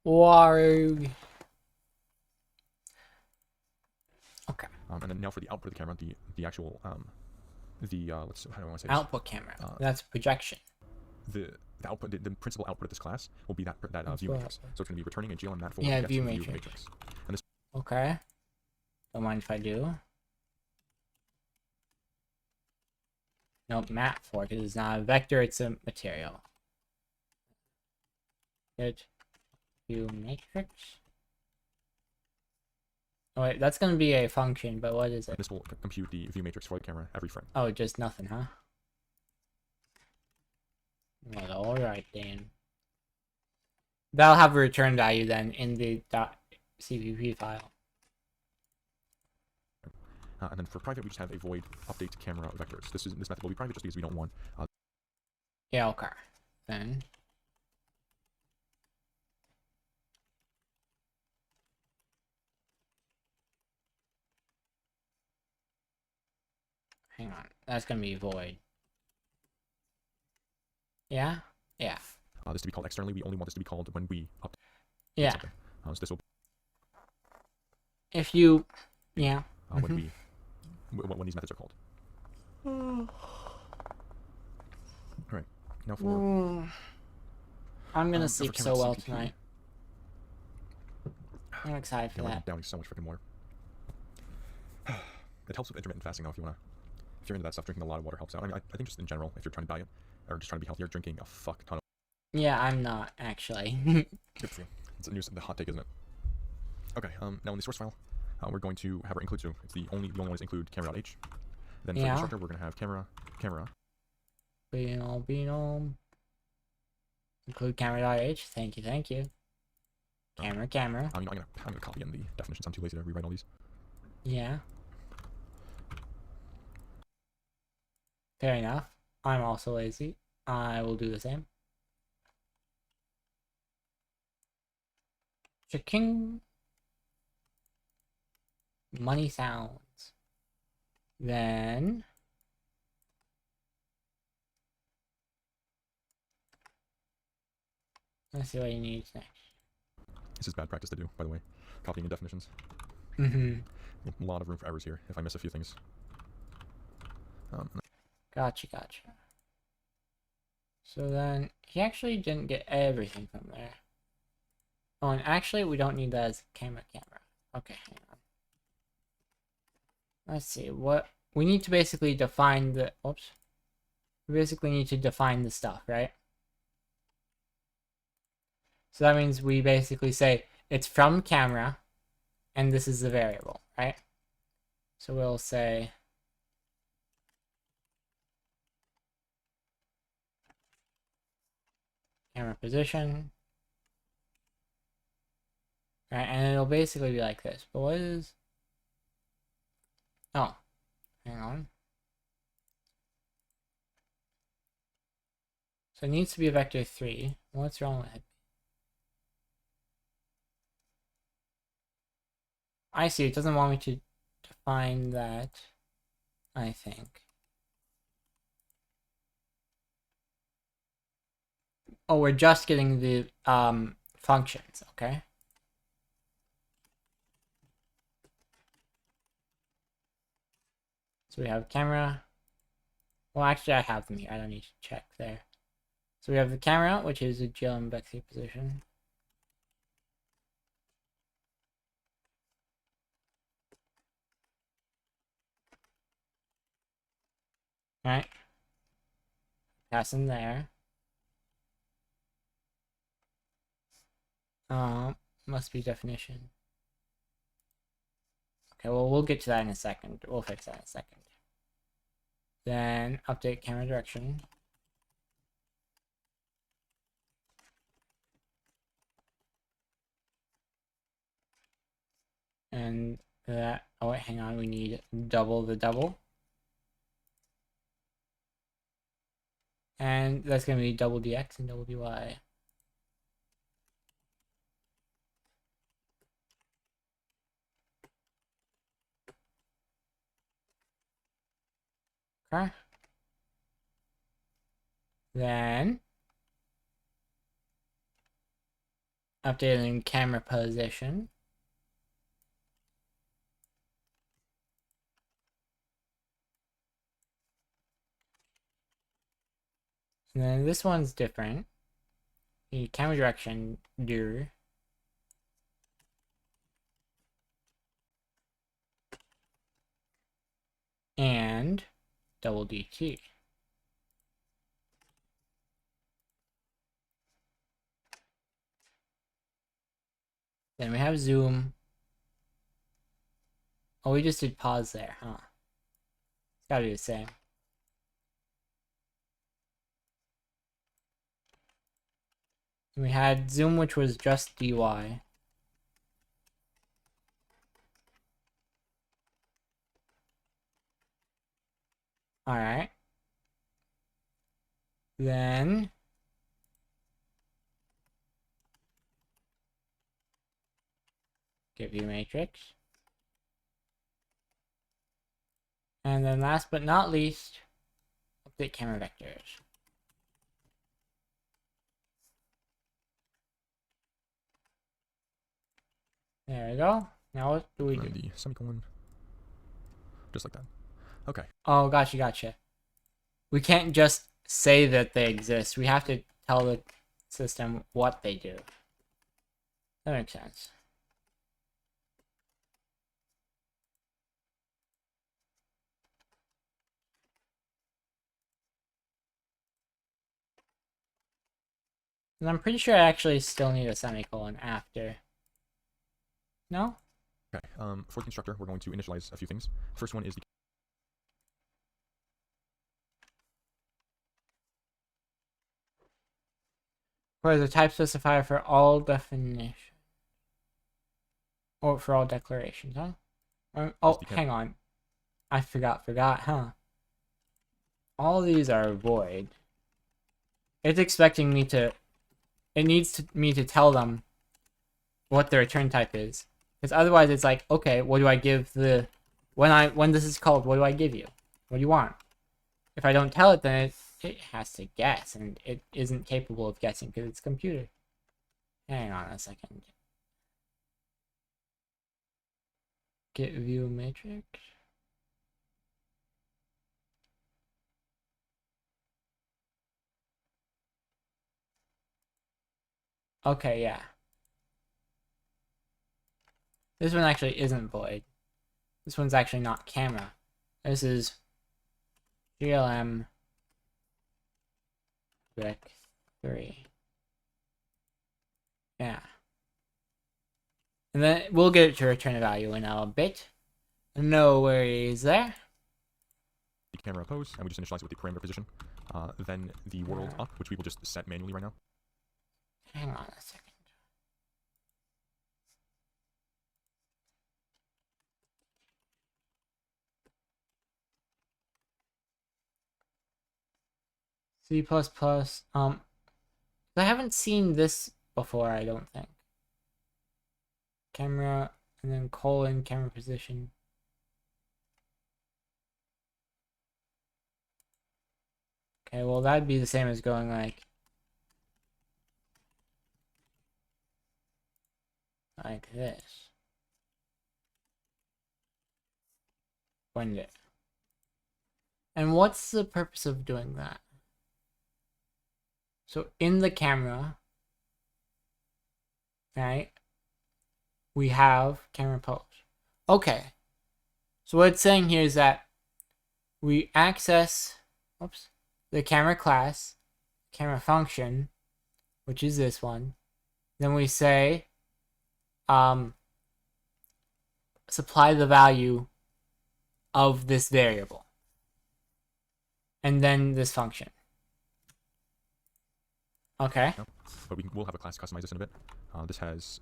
Water. Okay. And then now for the output of the camera, the actual how do I want to say this? Output camera. That's projection. The output, the principal output of this class will be that view matrix. So it's going to be returning a GLM mat folder. Yeah, get view to the matrix. And this Okay. Don't mind if I do. Nope, mat for because it's not a vector, it's a material. Good. view matrix. Oh wait, that's gonna be a function, but what is it? This will compute the view matrix for the camera every frame. Oh, just nothing, huh? Well, alright then. That'll have a return value then in the .cpp file. And then for private, we just have a void update camera vectors. This method will be private just because we don't want. Yeah, okay. Then. Hang on, that's gonna be void. Yeah? Yeah. This to be called externally. We only want this to be called when we update Yeah. something. So this will If you... Yeah. when we when these methods are called. Alright, now for I'm gonna for sleep camera so well CPP. tonight. I'm excited for I'm that. downing so much freaking water. It helps with intermittent fasting though if you're into that stuff. Drinking a lot of water helps out. I mean, I think just in general, if you're trying to diet or just trying to be healthier, drinking a fuck ton of Yeah, I'm not, actually. good for you. It's the hot take, isn't it? Okay, now in the source file, we're going to have our include to. It's the only one is include camera.h. Then for the Yeah. constructor, we're gonna have camera. Binom. Include camera.h. Thank you, thank you. Camera. I'm gonna copy in the definitions. I'm too lazy to rewrite all these. Yeah. Fair enough. I'm also lazy. I will do the same. Cha-king. Money sounds. Then... let's see what he needs next. This is bad practice to do, by the way. Copying in definitions. Mm-hmm. A lot of room for errors here if I miss a few things. Gotcha. So then, he actually didn't get everything from there. Oh, and actually, we don't need that as camera. Okay, hang on. Let's see, what... we need to basically define the... oops. We basically need to define the stuff, right? So that means we basically say, it's from camera, and this is the variable, right? So we'll say... camera position. Right, and it'll basically be like this. But what is... oh, hang on. So it needs to be a vector 3. What's wrong with it? I see, it doesn't want me to define that, I think. Oh, we're just getting the functions, okay? So we have camera. Well, actually, I have them here. I don't need to check there. So we have the camera, which is a GLM vector position. Alright. Pass in there. Must be definition. Okay, well, we'll get to that in a second. We'll fix that in a second. Then update camera direction. And that, oh wait, hang on, we need double the double. And that's going to be double dx and double dy. Okay. Then updating camera position. And then this one's different. The camera direction dir. And double dt. Then we have zoom. Oh, we just did pause there, huh? It's gotta be the same. And we had zoom, which was just dy. Alright. Then get view matrix. And then last but not least, update camera vectors. There we go. Now what do we do? And the semicolon. Just like that. Okay. Oh, gotcha. We can't just say that they exist. We have to tell the system what they do. That makes sense. And I'm pretty sure I actually still need a semicolon after. No? Okay. For the constructor, we're going to initialize a few things. First one is the For the type specifier for all definition. Or for all declarations, huh? Oh, hang on. I forgot, huh? All these are void. It's expecting me to... It needs me to tell them what the return type is. Because otherwise it's like, okay, what do I give the... When this is called, what do I give you? What do you want? If I don't tell it, then it has to guess, and it isn't capable of guessing because it's a computer. Hang on a second. Get view matrix. Okay, yeah. This one actually isn't void. This one's actually not camera. This is GLM Rec 3. Yeah. And then we'll get it to return a value in a bit. No worries there. the camera pose, and we just initialize it with the parameter position. Then the world up, which we will just set manually right now. Hang on a second. C++, I haven't seen this before, I don't think. Camera, and then colon, camera position. Okay, well that'd be the same as going like this. Blend it. And what's the purpose of doing that? So in the camera, right, we have camera pose. Okay. So what it's saying here is that we access, the camera class, camera function, which is this one. Then we say, supply the value of this variable. And then this function. Okay. But we'll have a class customize this in a bit. This has...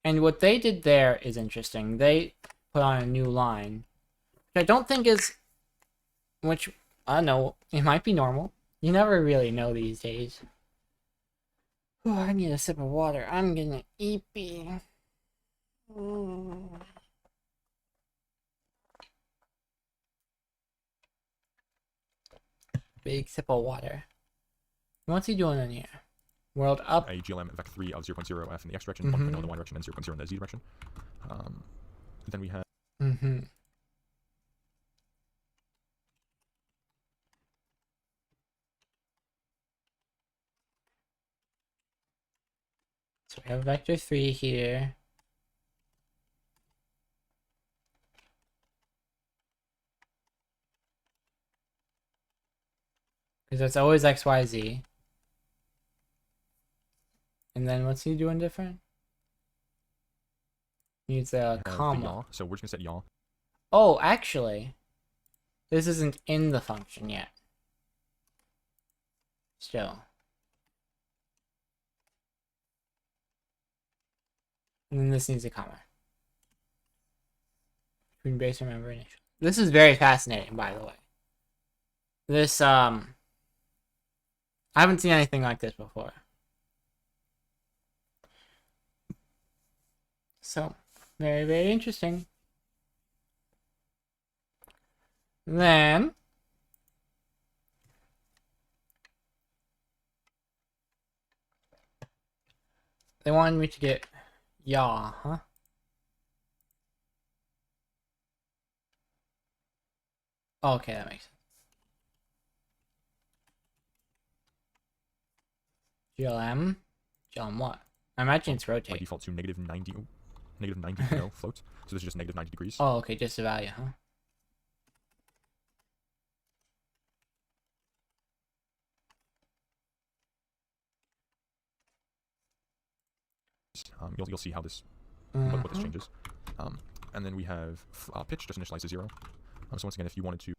And what they did there is interesting. They put on a new line, which I don't think is... Which, I don't know, it might be normal. You never really know these days. Oh, I need a sip of water. I'm gonna eepy. Big sip of water. What's he doing in here? World up. A GLM vec 3 of 0.0 f in the x direction, 1.0 in the y direction, and 0.0 in the z direction. Then we have... So we have vector 3 here. Because that's always x, y, z. And then what's he doing different? Needs a We have the comma. yaw, so we're just gonna set yaw. Oh, actually, this isn't in the function yet. Still. And then this needs a comma. Between base and member initial. This is very fascinating, by the way. This, I haven't seen anything like this before. So, very, very interesting. Then, they wanted me to get yaw, huh? Okay, that makes sense. GLM? GLM what? I imagine it's By rotate. default to negative 90, float. So this is just negative 90 degrees. Oh, okay, just a value, huh? You'll see how this what this changes. And then we have pitch just initialized to 0. So once again, if you wanted to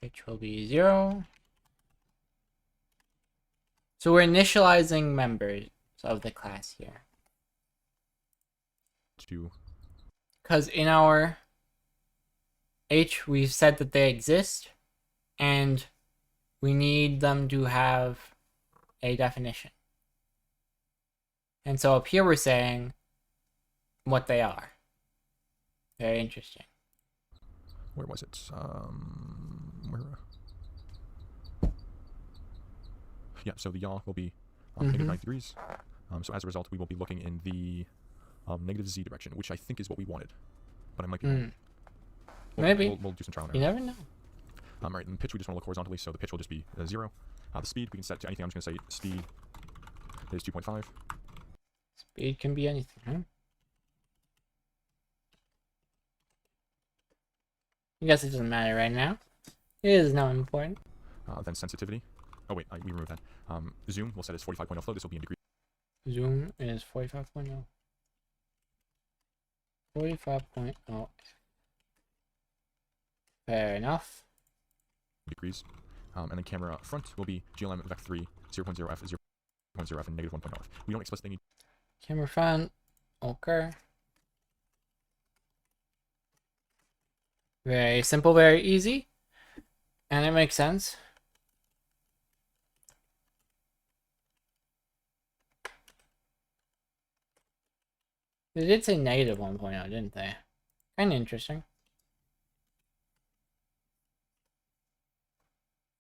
Pitch will be 0. So we're initializing members of the class here. Because in our H, we've said that they exist, and we need them to have a definition. And so up here we're saying what they are. Very interesting. where was it? Where? Yeah, so the yaw will be negative 90 degrees. So as a result, we will be looking in the negative z direction, which I think is what we wanted. But I might be wrong. Maybe. We'll do some trial and You error. never know. Right, and pitch, we just want to look horizontally, so the pitch will just be 0. The speed, we can set to anything. I'm just going to say speed is 2.5. Speed can be anything, huh? I guess it doesn't matter right now. It is not important. Then sensitivity. Oh wait, we removed that. Zoom, we'll set as 45.0 flow. This will be in degrees. Zoom is 45.0. 45.0. Fair enough. Degrees. And then camera front will be GLM vec 3 0.0f 0.0f and negative 1.0f. We don't explicitly need Camera front. Okay. Very simple, very easy. And it makes sense. They did say negative 1.0, didn't they? Kind of interesting.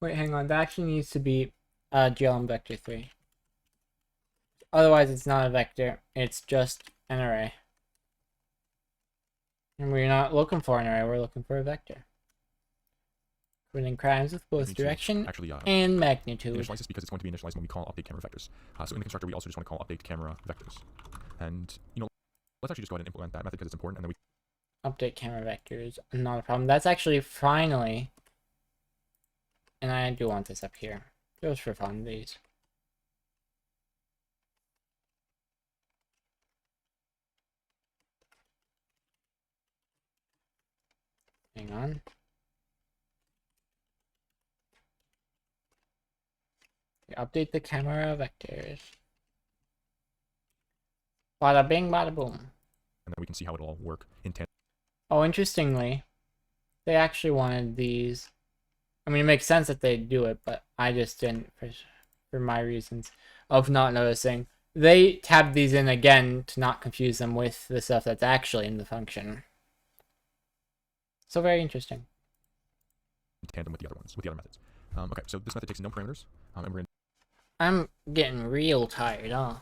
Wait, hang on. That actually needs to be GLM vector 3. Otherwise, it's not a vector. It's just an array. And we're not looking for an array. We're looking for a vector. Committing crimes with both need to direction actually and magnitude. initialize this because it's going to be initialized when we call update camera vectors. So in the constructor, we also just want to call update camera vectors. And, let's actually just go ahead and implement that method because it's important. And then we Update camera vectors, not a problem. That's actually finally, and I do want this up here, just for fun, these. Hang on. Update the camera vectors. Bada bing, bada boom. and then we can see how it'll all work in tandem. Oh, interestingly, they actually wanted these. I mean, it makes sense that they do it, but I just didn't for my reasons of not noticing. They tabbed these in again to not confuse them with the stuff that's actually in the function. So very interesting. In tandem with the other ones, with the other methods. Okay, so this method takes no parameters, and we're going I'm getting real tired, huh?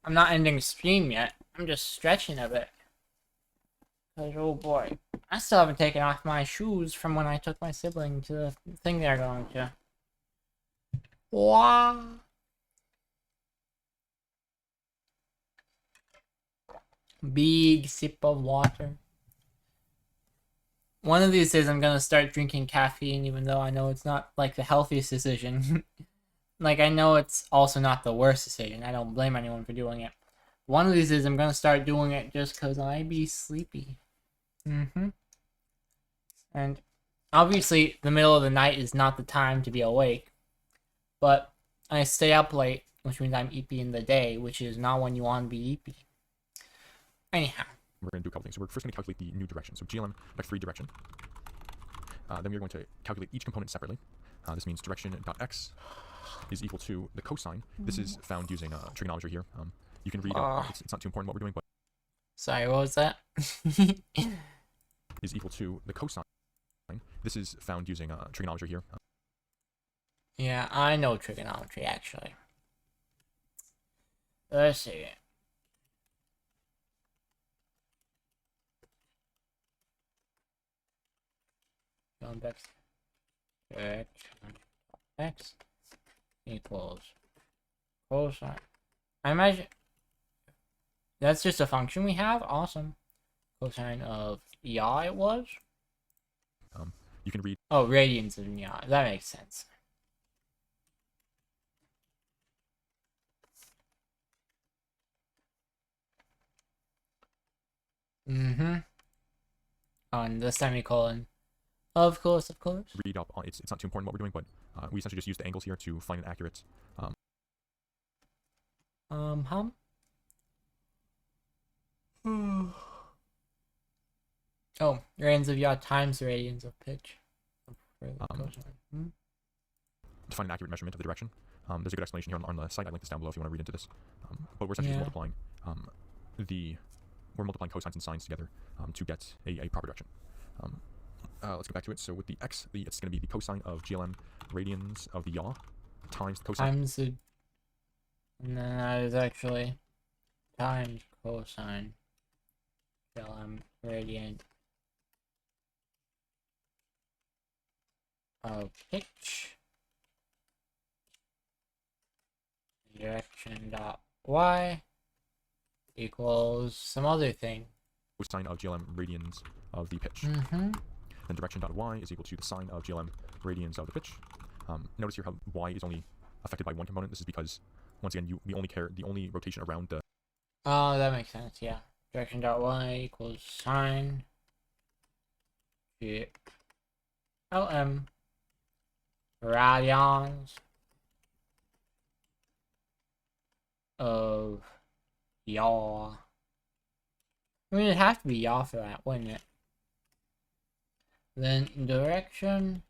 I'm not ending stream yet. I'm just stretching a bit. Cause oh boy, I still haven't taken off my shoes from when I took my sibling to the thing they're going to. Wow. Big sip of water. One of these days I'm gonna start drinking caffeine, even though I know it's not like the healthiest decision. Like, I know it's also not the worst decision. I don't blame anyone for doing it. one of these days I'm gonna start doing it just because I be sleepy. And obviously, the middle of the night is not the time to be awake. But I stay up late, which means I'm EP in the day, which is not when you want to be EP. Anyhow. We're going to do a couple things. So we're first going to calculate the new direction. So GLM vector-free direction. Then we're going to calculate each component separately. This means direction.x is equal to the cosine. This is found using trigonometry here. You can read, it's not too important what we're doing, but Sorry, what was that? is equal to the cosine. This is found using trigonometry here. Yeah, I know trigonometry, actually. Let's see. Going back. X equals cosine. I imagine that's just a function we have. Awesome. Cosine of yaw it was. You can read. Oh, radians of yaw. That makes sense. On the semicolon. Of course. Read up on it's not too important what we're doing, but we essentially just use the angles here to find an accurate. Oh, radians of yaw times radians of pitch. To find an accurate measurement of the direction. There's a good explanation here on the site. I link this down below if you want to read into this. But we're essentially just multiplying we're multiplying cosines and sines together to get a proper direction. Let's go back to it. So with the x, it's going to be the cosine of GLM radians of the yaw times the cosine. Times the... And then that is actually times cosine GLM radiant of pitch. Direction dot y equals some other thing. Cosine of GLM radians of the pitch. Then direction dot y is equal to the sine of GLM radians of the pitch. Notice here how y is only affected by one component. This is because, once again, we only care the only rotation around the. Oh, that makes sense. Yeah, direction dot y equals sine GLM radians of yaw. I mean, it'd have to be yaw for that, wouldn't it? Then direction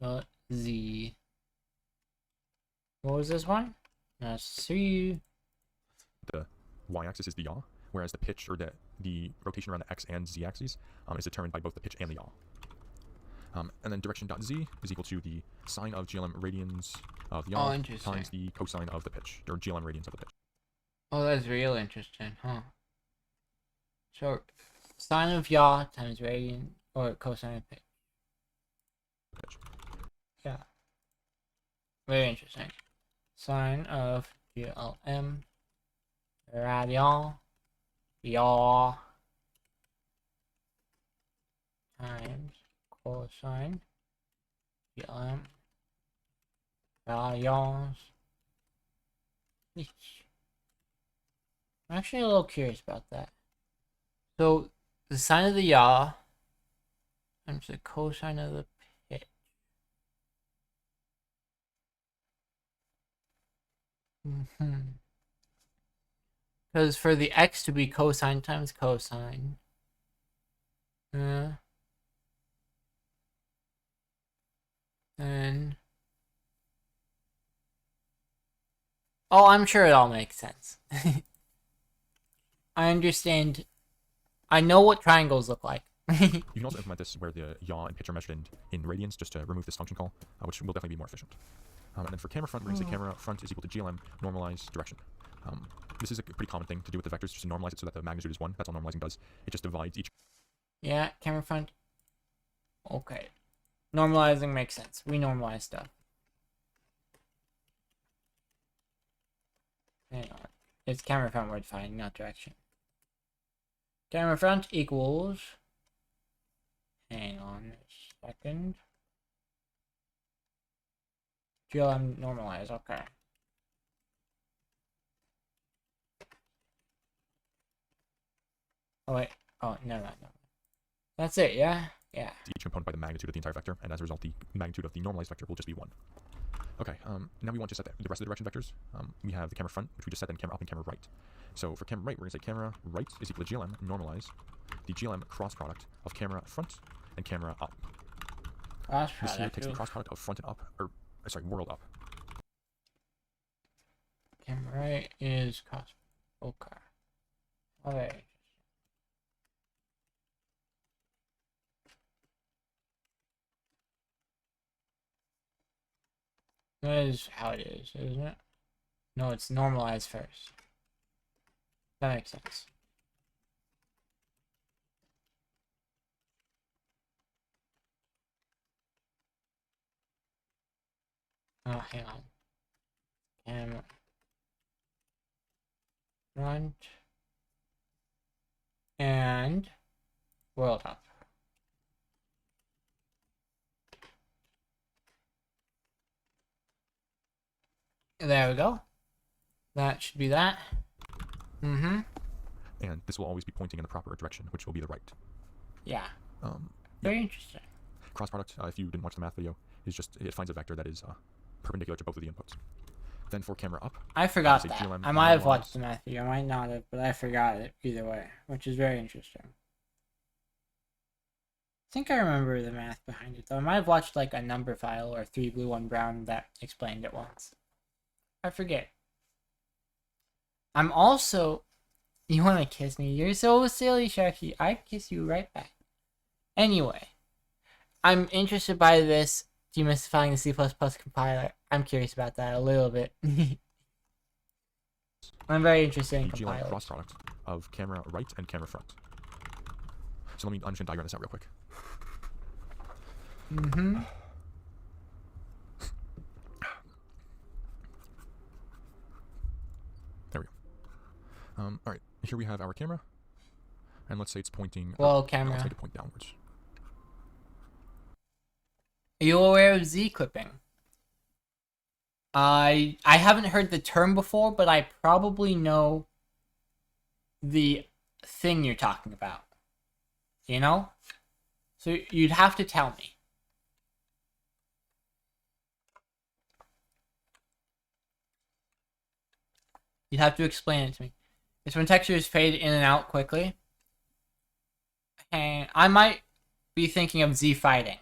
dot z. What was this one? That's 3. The y-axis is the yaw, whereas the pitch, or the rotation around the x and z axes, is determined by both the pitch and the yaw. And then direction dot z is equal to the sine of GLM radians of the yaw times the cosine of the pitch, or GLM radians of the pitch. Oh, that's real interesting, huh? So, sine of yaw times radian, or cosine of pitch. Yeah. Very interesting. Sine of GLM radian yaw times cosine GLM radians. I'm actually a little curious about that. So, the sine of the yaw times the cosine of the pitch. Because for the x to be cosine times cosine. And... Oh, I'm sure it all makes sense. I understand. I know what triangles look like. You can also implement this where the yaw and pitch are measured in radians, just to remove this function call, which will definitely be more efficient. And then for camera front, we're going to say camera front is equal to GLM normalized direction. This is a pretty common thing to do with the vectors, just to normalize it so that the magnitude is 1. That's all normalizing does. It just divides each. Yeah, camera front. Okay. Normalizing makes sense. We normalize stuff. Hang on. It's camera front we're defining, not direction. Camera front equals... Hang on a second. GLM normalize, okay. Oh wait. Oh no. That's it. Yeah. Yeah. each component by the magnitude of the entire vector, and as a result, the magnitude of the normalized vector will just be 1. Okay, now we want to set the rest of the direction vectors. We have the camera front, which we just set, then camera up and camera right. So for camera right, we're going to say camera right is equal to GLM normalize the GLM cross product of camera front and camera up. Cross This here product. takes the Ooh. cross product of front and up, or sorry, world up. Camera right is cross. Okay. Alright. That is how it is, isn't it? No, it's normalized first. That makes sense. Oh, hang on. Camera front and world up. There we go. That should be that. Mm-hmm. And this will always be pointing in the proper direction, which will be the right. Yeah. Yeah. Very interesting. Cross product, if you didn't watch the math video, is just, it finds a vector that is perpendicular to both of the inputs. Then for camera up, I forgot say that. GLM I might have normalized. watched the math video. I might not have, but I forgot it either way, which is very interesting. I think I remember the math behind it, though. I might have watched like a number file or 3 blue 1 brown that explained it once. I forget. I'm also... You want to kiss me? You're so silly, Sharky. I kiss you right back. Anyway, I'm interested by this demystifying the C++ compiler. I'm curious about that a little bit. I'm very interested in the GLM compilers. cross product of camera right and camera front. So I'm just gonna diagram this out real quick. Mm-hmm. There we go. All right, here we have our camera, and let's say it's pointing. Well, up. camera. Let's make it point downwards. Are you aware of Z clipping? I haven't heard the term before, but I probably know the thing you're talking about. You know? So you'd have to tell me. You'd have to explain it to me. It's when textures fade in and out quickly. And I might be thinking of Z fighting.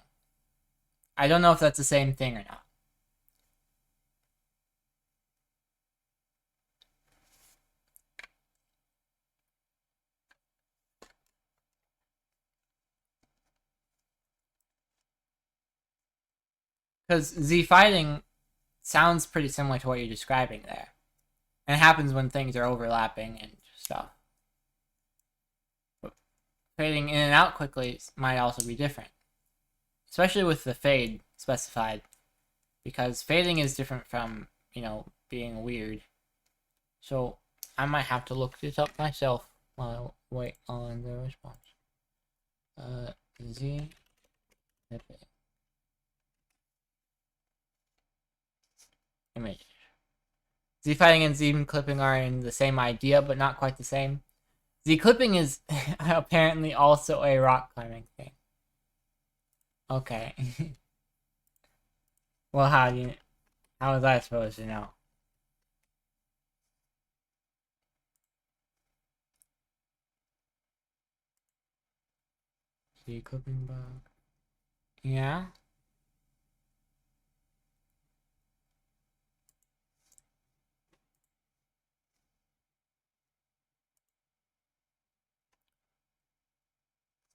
I don't know if that's the same thing or not. Because Z fighting sounds pretty similar to what you're describing there. And it happens when things are overlapping and stuff. But fading in and out quickly might also be different. Especially with the fade specified. Because fading is different from, you know, being weird. So I might have to look this up myself while I wait on the response. Z clipping. Image. Z fighting and Z clipping are in the same idea, but not quite the same. Z clipping is apparently also a rock climbing thing. Okay. Well, how was I supposed to know? Z clipping bug. Yeah.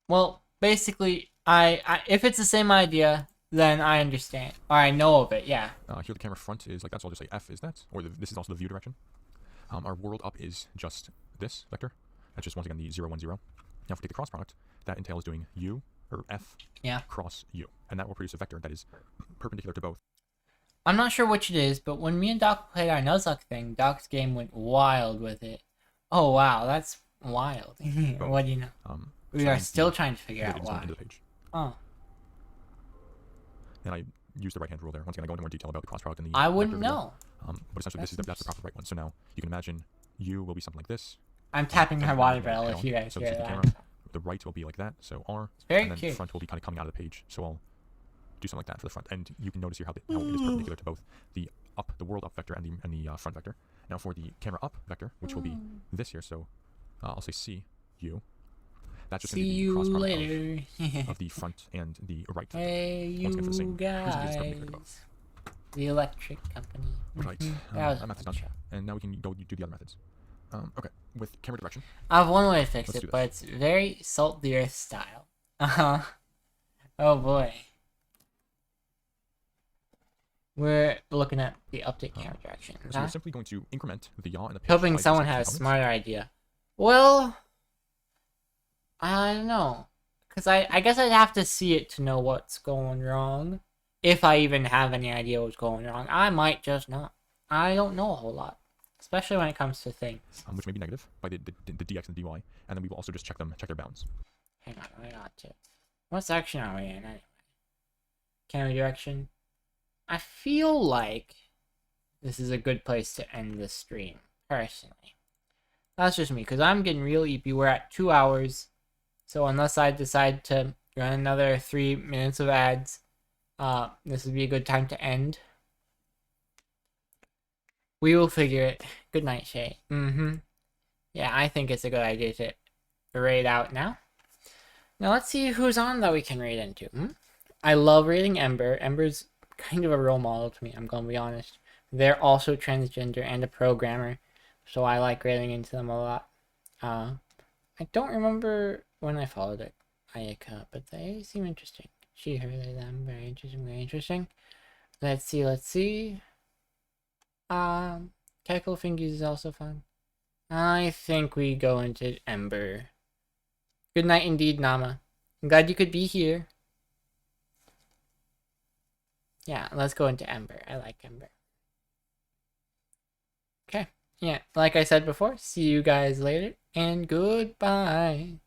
Well, basically, I if it's the same idea, then I understand. Or I know of it, yeah. Here the camera front is like that, so I'll just say F is that, or this is also the view direction. Our world up is just this vector. That's just once again the 0, 1, 0. Now if we take the cross product, that entails doing U, or F, Yeah. cross U. And that will produce a vector that is perpendicular to both. I'm not sure which it is, but when me and Doc played our Nuzlocke thing, Doc's game went wild with it. Oh wow, that's wild. What do you know? We so are I mean, still the- trying to figure the out it's going why. into the page. Oh, And I use the right-hand rule there. Once again, I go into more detail about the cross product and the I vector wouldn't video. know. But essentially, that's the proper right one. So now you can imagine U will be something like this, I'm tapping my and water then barrel head if on. you guys So hear this is the that. camera. The right will be like that, so R, very and then cute. front will be kind of coming out of the page. So I'll do something like that for the front, and you can notice here how, how it is perpendicular to both the world up vector and the front vector. Now for the camera up vector, which will be this here, so I'll say see you. That's just going to See be the you cross product later. of the front and the right vector. Hey, you Once again, for the same reason, it is perpendicular to guys. both. The electric company. Right, That was that a method's fun done, show. and now we can go do the other methods. Okay, with camera direction, I have one way to fix Let's do it, but it's very Salt the Earth style. Oh boy. We're looking at the update camera direction. so we're simply going to increment the yaw and the pitch Hoping by someone using has a components. smarter idea. Well, I don't know. Because I guess I'd have to see it to know what's going wrong. If I even have any idea what's going wrong. I might just not. I don't know a whole lot. Especially when it comes to things. Which may be negative by the dx and dy, and then we will also just check their bounds. Hang on, I got to. What section are we in anyway? Camera direction. I feel like this is a good place to end the stream, personally. That's just me, because I'm getting real eepy. We're at 2 hours. So unless I decide to run another 3 minutes of ads, this would be a good time to end. We will figure it. Good night, Shay. Yeah, I think it's a good idea to raid out now. Now let's see who's on that we can raid into. I love raiding Ember. Ember's kind of a role model to me, I'm gonna be honest. They're also transgender and a programmer, so I like raiding into them a lot. I don't remember when I followed it, Ayaka, but they seem interesting. She, her, they, them, very interesting, very interesting. Let's see. Keckle Fingies is also fun. I think we go into Ember. Good night indeed, Nama. I'm glad you could be here. Yeah, let's go into Ember. I like Ember. Okay. Yeah, like I said before, see you guys later, and goodbye.